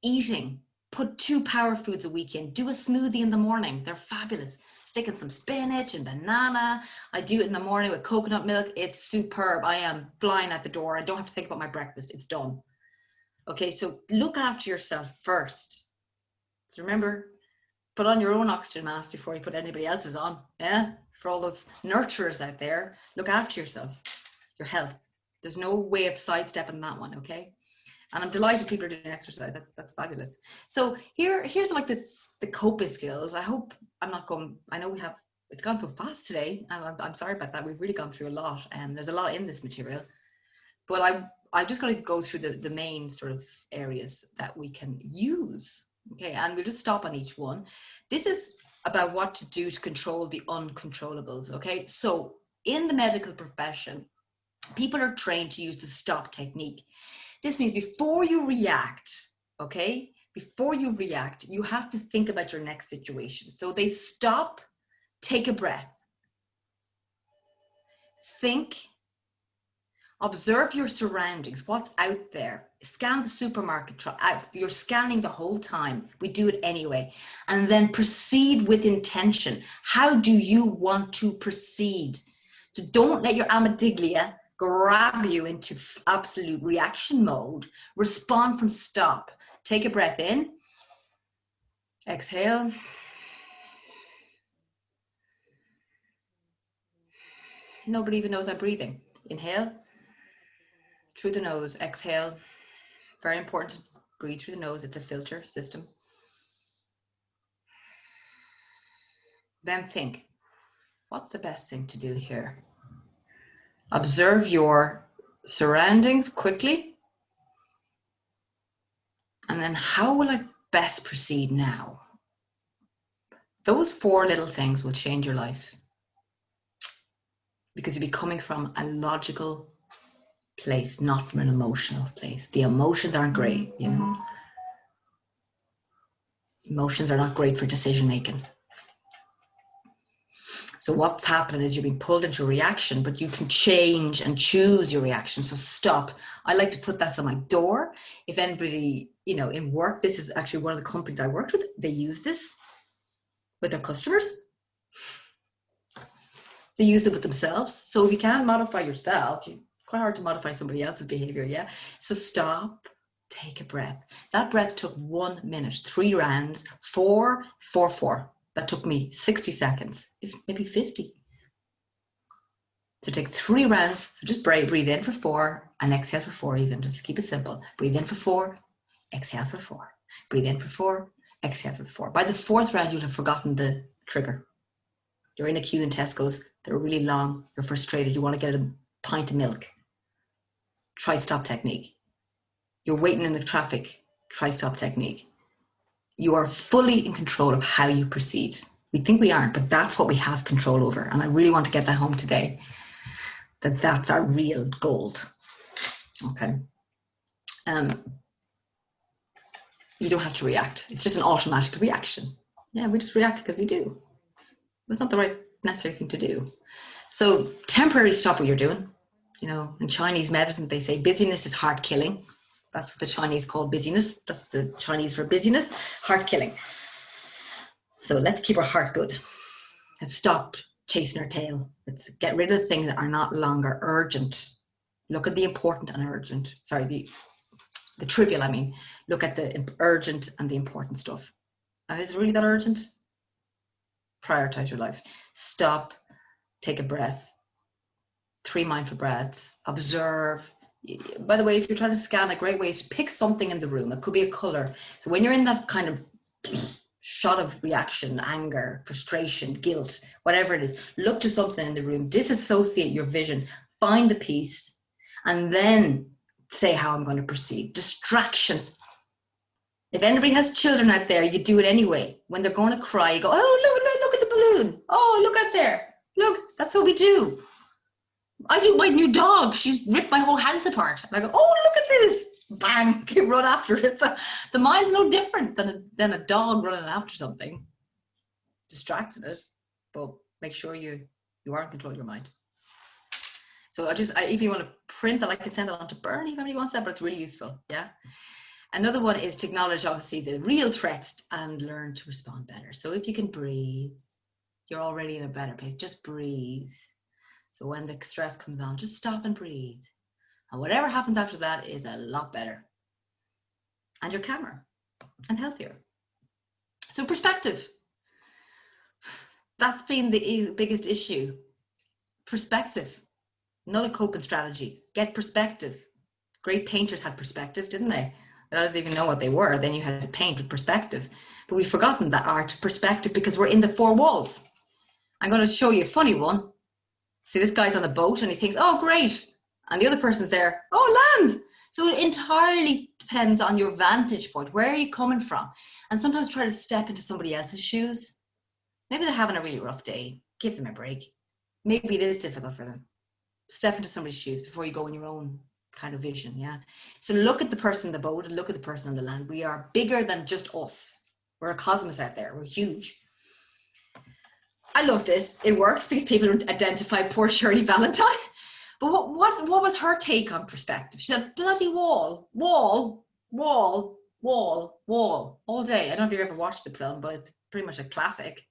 Eating, put 2 power foods a week in, do a smoothie in the morning, they're fabulous. Stick in some spinach and banana. I do it in the morning with coconut milk. It's superb. I am flying out the door. I don't have to think about my breakfast. It's done. Okay, so look after yourself first. So remember, put on your own oxygen mask before you put anybody else's on. Yeah, for all those nurturers out there, look after yourself, your health. There's no way of sidestepping that one, okay? And I'm delighted people are doing exercise. That's fabulous. So here's like the coping skills. I hope I'm not going, I know it's gone so fast today and I'm sorry about that. We've really gone through a lot and there's a lot in this material, but I'm just going to go through the main sort of areas that we can use. Okay. And we'll just stop on each one. This is about what to do to control the uncontrollables. Okay. So in the medical profession, people are trained to use the stop technique. This means before you react, okay, before you react, you have to think about your next situation. So they stop, take a breath, think, observe your surroundings, what's out there, scan the supermarket, you're scanning the whole time. We do it anyway. And then proceed with intention. How do you want to proceed? So don't let your amygdala grab you into absolute reaction mode. Respond from stop. Take a breath in. Exhale. Nobody even knows I'm breathing. Inhale through the nose. Exhale. Very important to breathe through the nose. It's a filter system. Then think, what's the best thing to do here? Observe your surroundings quickly. And then how will I best proceed now? Those 4 little things will change your life because you'll be coming from a logical place, not from an emotional place. The emotions aren't great, you know. Emotions are not great for decision making. So what's happening is you're being pulled into a reaction, but you can change and choose your reaction. So stop. I like to put that on my door. If anybody, you know, in work, this is actually one of the companies I worked with. They use this with their customers. They use it with themselves. So if you can't modify yourself, it's quite hard to modify somebody else's behavior, yeah? So stop, take a breath. That breath took 1 minute, 3 rounds, 4, 4, 4. That took me 60 seconds, maybe 50. So take 3 rounds, so just breathe in for 4 and exhale for 4 even, just keep it simple. Breathe in for 4, exhale for 4. Breathe in for 4, exhale for 4. By the 4th round, you'll have forgotten the trigger. You're in a queue in Tesco's, they're really long, you're frustrated, you want to get a pint of milk. Try stop technique. You're waiting in the traffic, try stop technique. You are fully in control of how you proceed. We think we aren't, but that's what we have control over. And I really want to get that home today, that that's our real gold. Okay. You don't have to react. It's just an automatic reaction. Yeah, we just react because we do. It's not the right necessary thing to do. So temporarily stop what you're doing. You know, in Chinese medicine, they say busyness is heart killing. That's what the Chinese call busyness. That's the Chinese for busyness, heart killing. So let's keep our heart good. Let's stop chasing our tail. Let's get rid of the things that are not longer urgent. Look at the important and urgent. Sorry, the trivial, I mean. Look at the urgent and the important stuff. And is it really that urgent? Prioritize your life. Stop, take a breath. 3 mindful breaths. Observe. By the way, if you're trying to scan, a great way is to pick something in the room. It could be a color. So when you're in that kind of shot of reaction, anger, frustration, guilt, whatever it is, look to something in the room, disassociate your vision, find the peace, and then say how I'm going to proceed. Distraction. If anybody has children out there, you do it anyway. When they're going to cry, you go, oh, look at the balloon. Oh, look out there. Look, that's what we do. I do my new dog. She's ripped my whole house apart. And I go, oh, look at this. Bang, run after it. So the mind's no different than a dog running after something. Distracted it, but make sure you are in control of your mind. So if you want to print that, I can send it on to Bernie if anybody wants that, but it's really useful, yeah? Another one is to acknowledge, obviously, the real threats and learn to respond better. So if you can breathe, you're already in a better place. Just breathe. So when the stress comes on, just stop and breathe. And whatever happens after that is a lot better. And you're calmer and healthier. So perspective. That's been the biggest issue. Perspective. Another coping strategy. Get perspective. Great painters had perspective, didn't they? I don't even know what they were. Then you had to paint with perspective. But we've forgotten that art perspective because we're in the 4 walls. I'm going to show you a funny one. See, this guy's on the boat and he thinks, oh, great. And the other person's there, oh, land. So it entirely depends on your vantage point. Where are you coming from? And sometimes try to step into somebody else's shoes. Maybe they're having a really rough day. Give them a break. Maybe it is difficult for them. Step into somebody's shoes before you go in your own kind of vision, yeah? So look at the person in the boat and look at the person on the land. We are bigger than just us. We're a cosmos out there. We're huge. I love this. It works because people identify poor Shirley Valentine. But what was her take on perspective? She said, bloody wall all day. I don't know if you've ever watched the film, but it's pretty much a classic.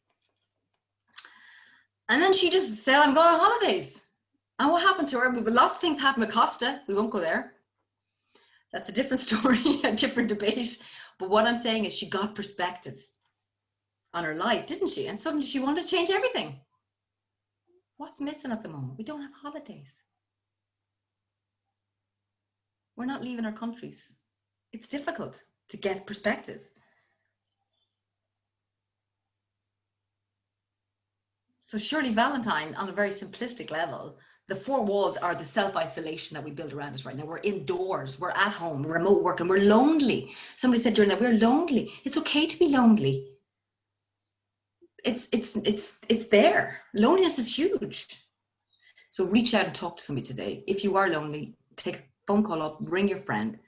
And then she just said, I'm going on holidays. And what happened to her? Lots of things happened with Costa. We won't go there. That's a different story, a different debate. But what I'm saying is she got perspective on her life, didn't she? And suddenly she wanted to change everything. What's missing at the moment? We don't have holidays. We're not leaving our countries. It's difficult to get perspective. So Shirley Valentine, on a very simplistic level, the 4 walls are the self-isolation that we build around us right now. We're indoors, we're at home, we're remote working, we're lonely. Somebody said during that, we're lonely. It's okay to be lonely. It's there. Loneliness is huge. So reach out and talk to somebody today. If you are lonely, take a phone call up, ring your friend,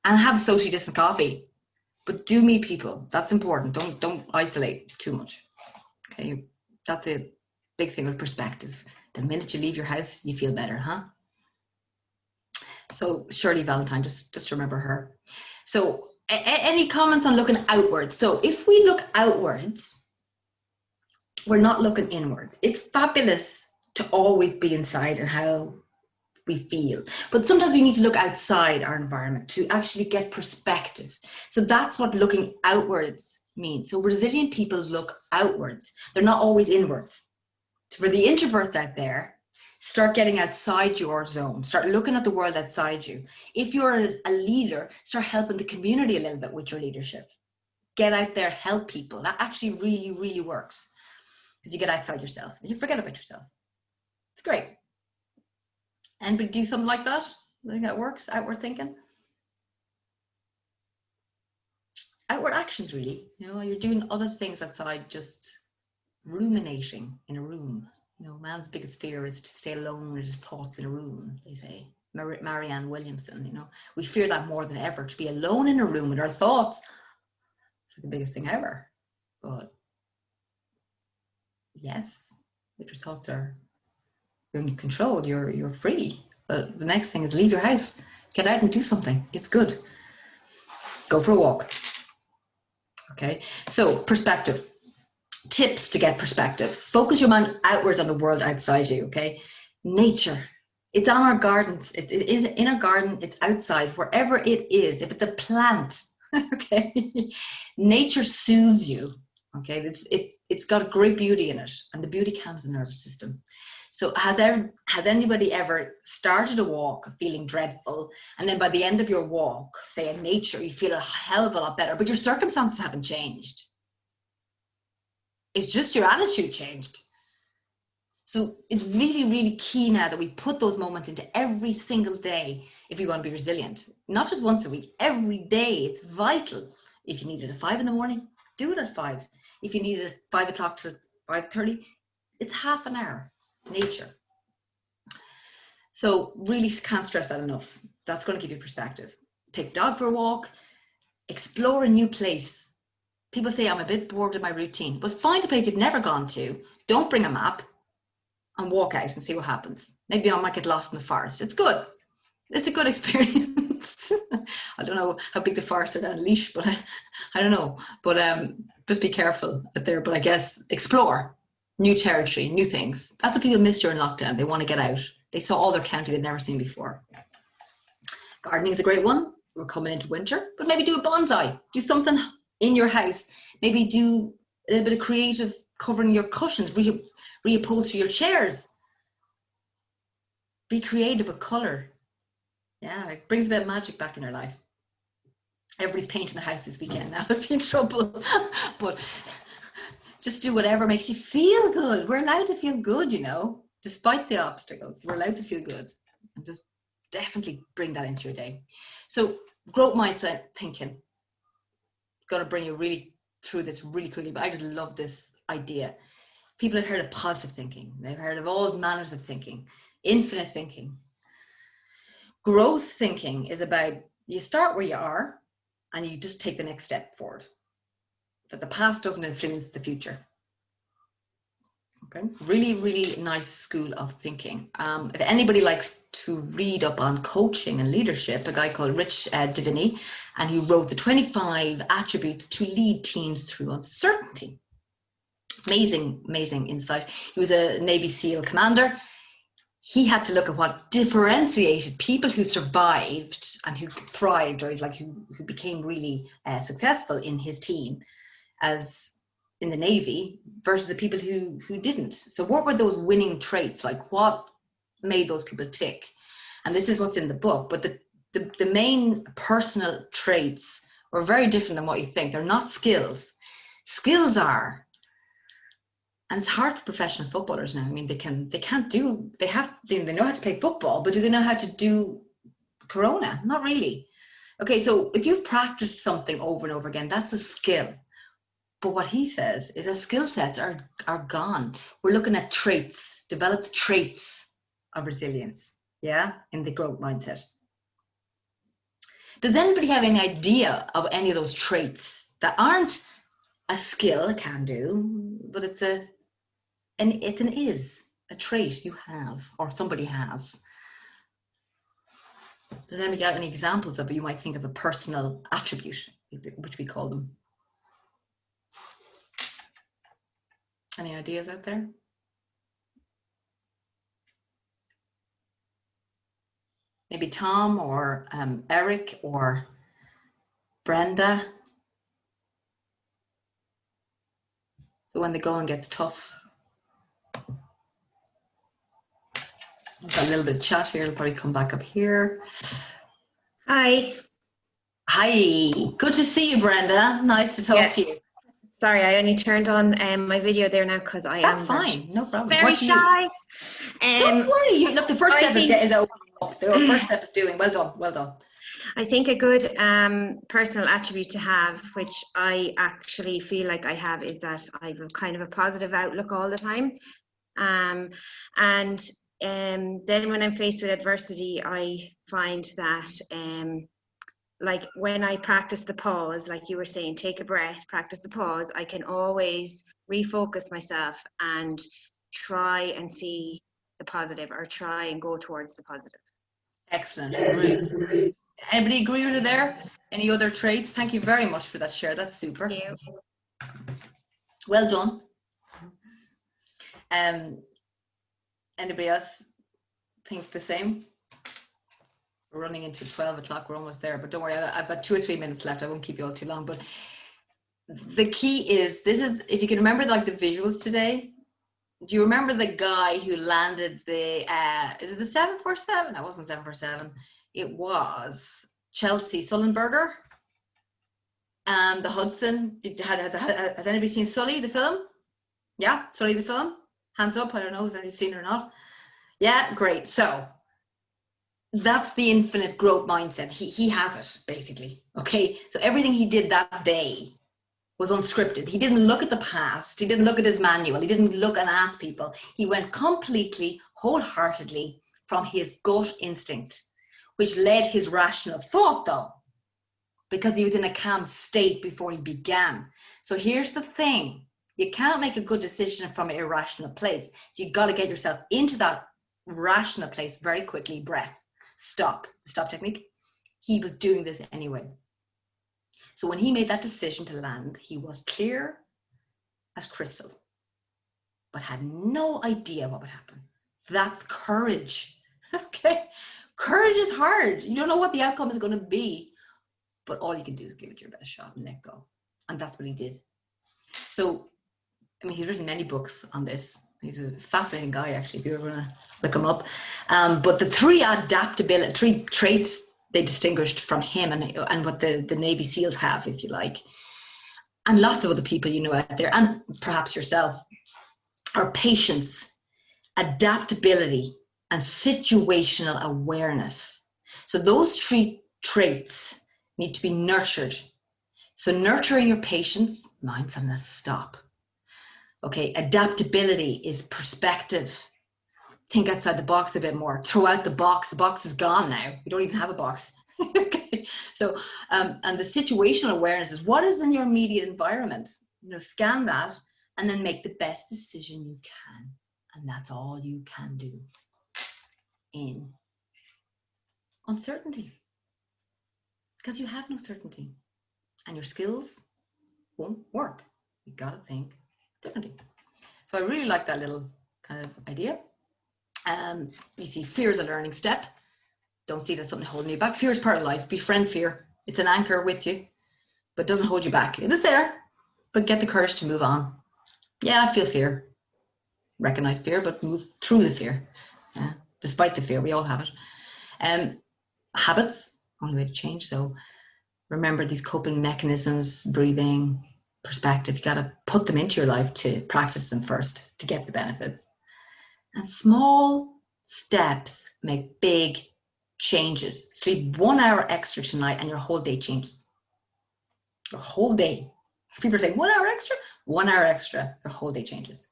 and have socially distant coffee. But do meet people. That's important. Don't isolate too much. Okay, that's a big thing with perspective. The minute you leave your house, you feel better, huh? So Shirley Valentine, just remember her. So any comments on looking outwards? So if we look outwards, we're not looking inwards. It's fabulous to always be inside and how we feel. But sometimes we need to look outside our environment to actually get perspective. So that's what looking outwards means. So resilient people look outwards. They're not always inwards. For the introverts out there, start getting outside your zone. Start looking at the world outside you. If you're a leader, start helping the community a little bit with your leadership. Get out there, help people. That actually really, really works, because you get outside yourself and you forget about yourself. It's great. Anybody do something like that? I think that works. Outward thinking. Outward actions, really. You know, you're doing other things outside, just ruminating in a room. You know, man's biggest fear is to stay alone with his thoughts in a room, they say. Marianne Williamson, you know, we fear that more than ever, to be alone in a room with our thoughts. It's like the biggest thing ever. But yes, if your thoughts are in control, you're free. But the next thing is leave your house, get out and do something. It's good. Go for a walk. Okay, so perspective. Tips to get perspective. Focus your mind outwards on the world outside you, okay? Nature. It's on our gardens. It is in our garden. It's outside, wherever it is. If it's a plant, okay? Nature soothes you, okay? It's got great beauty in it, and the beauty calms the nervous system. So has anybody ever started a walk feeling dreadful, and then by the end of your walk, say in nature, you feel a hell of a lot better, but your circumstances haven't changed? It's just your attitude changed. So it's really, really key now that we put those moments into every single day if you want to be resilient. Not just once a week, every day. It's vital. If you need it at 5 in the morning, do it at 5. If you need it at 5 o'clock to 5:30, it's half an hour. Nature. So really can't stress that enough. That's going to give you perspective. Take the dog for a walk, explore a new place. People say, I'm a bit bored of my routine, but find a place you've never gone to. Don't bring a map, and walk out and see what happens. Maybe I might get lost in the forest. It's good. It's a good experience. I don't know how big the forests are down in Laois, but I don't know. But just be careful out there. But I guess explore new territory, new things. That's what people miss during lockdown. They want to get out. They saw all their county they'd never seen before. Gardening is a great one. We're coming into winter, but maybe do a bonsai. Do something in your house. Maybe do a little bit of creative covering your cushions, reupholster your chairs. Be creative with color. Yeah, it brings a bit of magic back in your life. Everybody's painting their house this weekend now. I'd be in trouble. But just do whatever makes you feel good. We're allowed to feel good, you know, despite the obstacles. We're allowed to feel good. And just definitely bring that into your day. So growth mindset thinking. Going to bring you really through this really quickly, but I just love this idea. People have heard of positive thinking. They've heard of all manners of thinking, infinite thinking. Growth thinking is about you start where you are and you just take the next step forward. That the past doesn't influence the future. Okay, really, really nice school of thinking. If anybody likes to read up on coaching and leadership, a guy called Rich Diviney, and he wrote the 25 attributes to lead teams through uncertainty. Amazing, amazing insight. He was a Navy SEAL commander. He had to look at what differentiated people who survived and who thrived, or like who became really successful in his team as in the Navy versus the people who didn't. So what were those winning traits? Like what made those people tick? And this is what's in the book. But the main personal traits are very different than what you think. They're not skills. Skills are, and it's hard for professional footballers now. I mean, they know how to play football, but do they know how to do Corona? Not really. Okay, so if you've practiced something over and over again, that's a skill. But what he says is that skill sets are gone. We're looking at traits, developed traits of resilience, yeah, in the growth mindset. Does anybody have any idea of any of those traits that aren't a skill, a can do, but it's a trait you have or somebody has? Does anybody got any examples of it? You might think of a personal attribute, which we call them. Any ideas out there? maybe Tom or Eric or Brenda. So when the going gets tough. Got a little bit of chat here. It'll probably come back up here. Hi. Hi. Good to see you, Brenda. Nice to talk to you. Sorry, I only turned on my video there now because I That's fine. No problem. Very shy. Don't worry. Look, the first step is opening up. The first step is doing. Well done. Well done. I think a good personal attribute to have, which I actually feel like I have, is that I have kind of a positive outlook all the time. Then when I'm faced with adversity, I find that like when I practice the pause, like you were saying, take a breath, practice the pause, I can always refocus myself and try and see the positive, or try and go towards the positive. Excellent. Anybody agree with her there? Any other traits? Thank you very much for that share. That's super. Thank you. Well done. Anybody else think the same? We're running into 12 o'clock. We're almost there, but don't worry. I've got 2 or 3 minutes left. I won't keep you all too long. But the key is, if you can remember like the visuals today. Do you remember the guy who landed the, is it the 747? It wasn't 747. It was Chelsea Sullenberger. The Hudson. Has anybody seen Sully, the film? Yeah, Sully, the film? Hands up. I don't know if anybody's seen it or not. Yeah, great. So that's the infinite growth mindset. He has it, basically. Okay, so everything he did that day was unscripted. He didn't look at the past. He didn't look at his manual. He didn't look and ask people. He went completely, wholeheartedly from his gut instinct, which led his rational thought, though, because he was in a calm state before he began. So here's the thing. You can't make a good decision from an irrational place. So you've got to get yourself into that rational place very quickly. Breath. Stop. The stop technique. He was doing this anyway. So when he made that decision to land, he was clear as crystal, but had no idea what would happen. That's courage. Okay. Courage is hard. You don't know what the outcome is going to be, but all you can do is give it your best shot and let go. And that's what he did. So, I mean, he's written many books on this. He's a fascinating guy, actually, if you ever want to look him up. But the 3 traits they distinguished from him and what the Navy SEALs have, if you like, and lots of other people you know out there, and perhaps yourself, are patience, adaptability, and situational awareness. So those 3 traits need to be nurtured. So nurturing your patience, mindfulness, stop. Okay, adaptability is perspective. Think outside the box a bit more. Throw out the box. The box is gone now. You don't even have a box. Okay. So, and the situational awareness is what is in your immediate environment. You know, scan that and then make the best decision you can. And that's all you can do in uncertainty. Because you have no certainty. And your skills won't work. You got to think differently. So I really like that little kind of idea. You see, fear is a learning step. Don't see it as something holding you back. Fear is part of life. Befriend fear. It's an anchor with you, but doesn't hold you back. It is there, but get the courage to move on. Yeah, I feel fear. Recognize fear, but move through the fear. Yeah, despite the fear, we all have it. Habits, only way to change. So remember these coping mechanisms, breathing, perspective. You got to put them into your life to practice them first to get the benefits. And small steps make big changes. Sleep 1 hour extra tonight and your whole day changes. Your whole day. People are saying 1 hour extra, 1 hour extra, your whole day changes.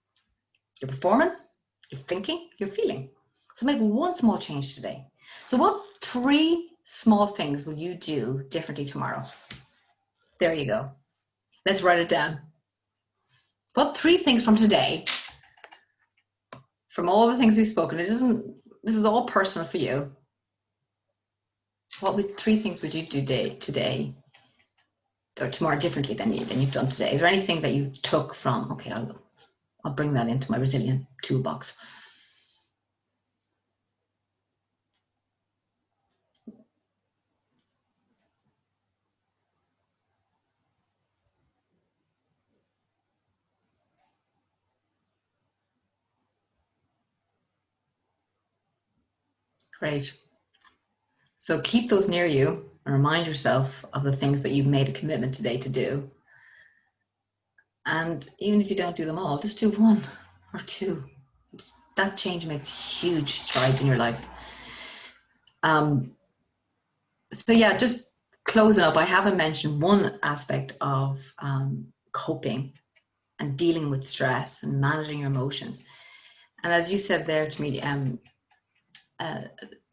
Your performance, your thinking, your feeling. So make one small change today. So what 3 small things will you do differently tomorrow? There you go. Let's write it down. What 3 things from today, from all the things we've spoken, this is all personal for you. What 3 things would you do today or tomorrow differently than you've done today? Is there anything that you took from, okay, I'll bring that into my resilient toolbox? Great. So keep those near you and remind yourself of the things that you've made a commitment today to do. And even if you don't do them all, just do one or two. That change makes huge strides in your life. So yeah, just closing up, I haven't mentioned one aspect of coping and dealing with stress and managing your emotions. And as you said there to me,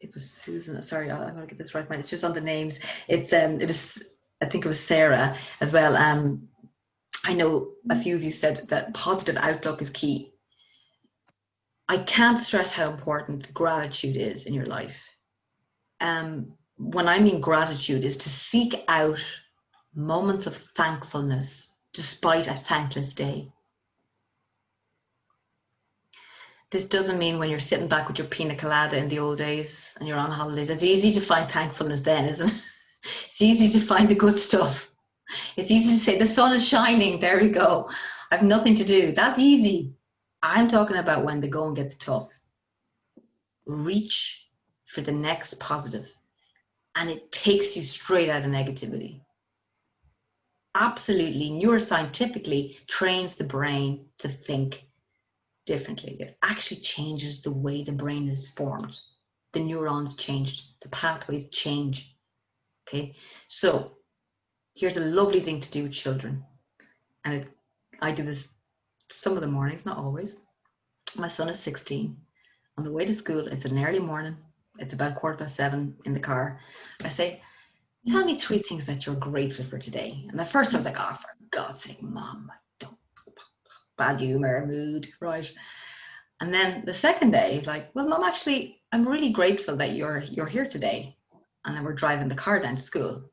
it was Susan. Sorry, I'm gonna get this right. It's just on the names. It was, I think it was Sarah as well. I know a few of you said that positive outlook is key. I can't stress how important gratitude is in your life. When I mean gratitude is to seek out moments of thankfulness despite a thankless day. This doesn't mean when you're sitting back with your pina colada in the old days and you're on holidays. It's easy to find thankfulness then, isn't it? It's easy to find the good stuff. It's easy to say the sun is shining, there we go. I have nothing to do. That's easy. I'm talking about when the going gets tough. Reach for the next positive, and it takes you straight out of negativity. Absolutely, neuroscientifically trains the brain to think differently. It actually changes the way the brain is formed. The neurons changed, the pathways change. Okay, so here's a lovely thing to do with children. And I do this some of the mornings, not always. My son is 16. On the way to school, it's an early morning. It's about 7:15 in the car. I say, tell me 3 things that you're grateful for today. And the first I was like, oh, for God's sake, Mom, I don't, bad humor, mood, right? And then the second day, he's like, well, Mom, actually, I'm really grateful that you're here today. And then we're driving the car down to school.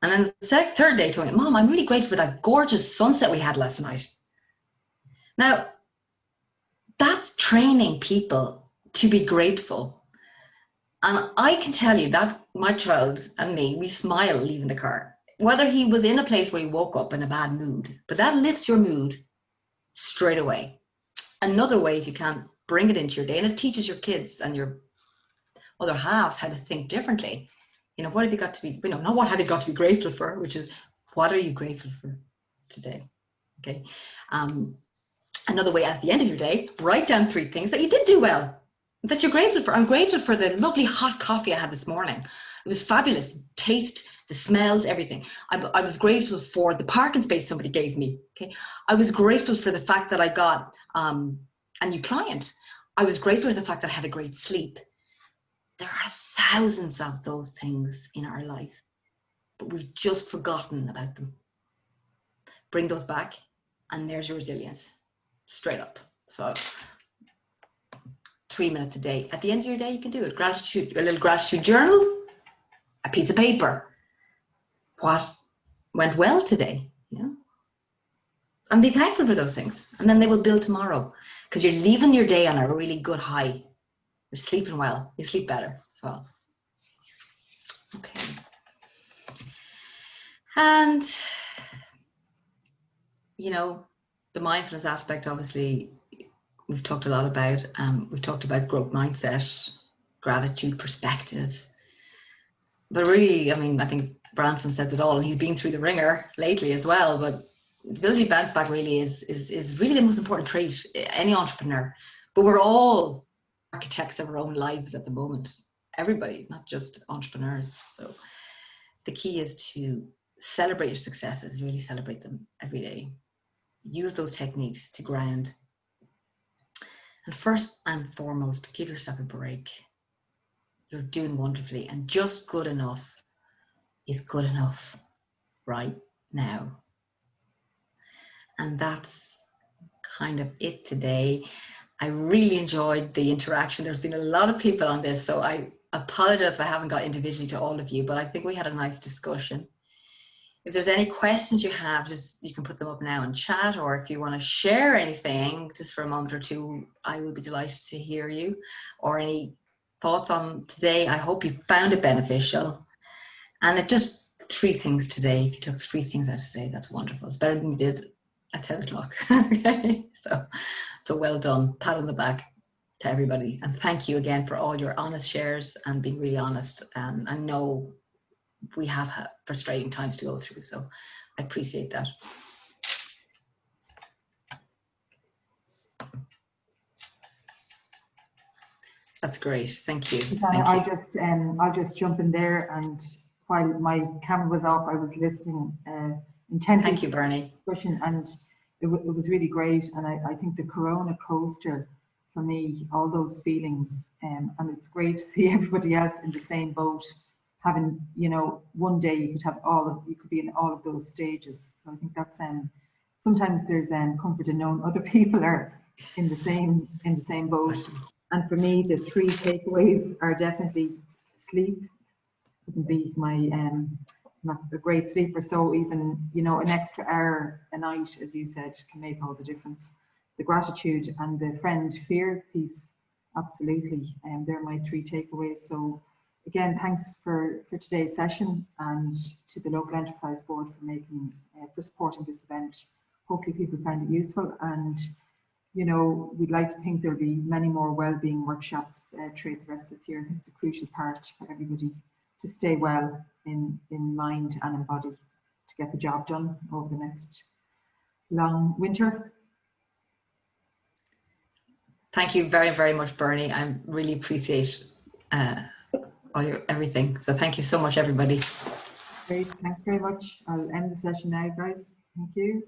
And then the third day, told me, Mom, I'm really grateful for that gorgeous sunset we had last night. Now, that's training people to be grateful. And I can tell you that my child and me, we smile leaving the car. Whether he was in a place where he woke up in a bad mood, but that lifts your mood straight away. Another way, if you can, bring it into your day, and it teaches your kids and your other halves how to think differently. You know, what have you got to be, not what have you got to be grateful for, which is what are you grateful for today? Okay. Another way, at the end of your day, write down 3 things that you did do well, that you're grateful for. I'm grateful for the lovely hot coffee I had this morning. It was fabulous. The taste, the smells, everything. I was grateful for the parking space somebody gave me. Okay. I was grateful for the fact that I got a new client. I was grateful for the fact that I had a great sleep. There are thousands of those things in our life, but we've just forgotten about them. Bring those back, and there's your resilience. Straight up. So 3 minutes a day. At the end of your day, you can do it. Gratitude, a little gratitude journal, a piece of paper. What went well today? And be thankful for those things. And then they will build tomorrow, because you're leaving your day on a really good high. You're sleeping well. You sleep better as well. Okay. And, the mindfulness aspect, obviously, we've talked a lot about. We've talked about growth mindset, gratitude, perspective. But really, I think Branson says it all, and he's been through the ringer lately as well. But the ability to bounce back really is really the most important trait, any entrepreneur. But we're all architects of our own lives at the moment. Everybody, not just entrepreneurs. So the key is to celebrate your successes, really celebrate them every day. Use those techniques to ground. And first and foremost, give yourself a break. You're doing wonderfully, and just good enough is good enough right now. And that's kind of it today. I really enjoyed the interaction. There's been a lot of people on this, so I apologize if I haven't got individually to all of you, but I think we had a nice discussion. If there's any questions you have, you can put them up now in chat, or if you want to share anything just for a moment or two, I would be delighted to hear you, or any thoughts on today. I hope you found it beneficial. And it just 3 things today. If you took 3 things out of today, that's wonderful. It's better than you did at 10 o'clock. Okay, so well done. Pat on the back. to everybody. And thank you again for all your honest shares and being really honest. And I know we have had frustrating times to go through, so I appreciate that. That's great. Thank you. Thank you. I'll just jump in there, and while my camera was off, I was listening intently. Thank you, Bernie. And it was really great. And I think the Corona coaster, for me, all those feelings, and it's great to see everybody else in the same boat, having, you know, one day you could be in all of those stages. So I think that's sometimes there's comfort in knowing other people are in the same boat. And for me, the 3 takeaways are definitely sleep. Wouldn't be not a great sleeper, so even, you know, an extra hour a night, as you said, can make all the difference. The gratitude and the friend fear piece, absolutely, and they're my 3 takeaways. So again, thanks for today's session, and to the Local Enterprise Board for supporting this event. Hopefully people find it useful, and you know, we'd like to think there'll be many more wellbeing workshops throughout the rest of this year. I think it's a crucial part for everybody to stay well in mind and in body to get the job done over the next long winter. Thank you very, very much, Bernie. I really appreciate everything. So thank you so much, everybody. Great, thanks very much. I'll end the session now, guys. Thank you.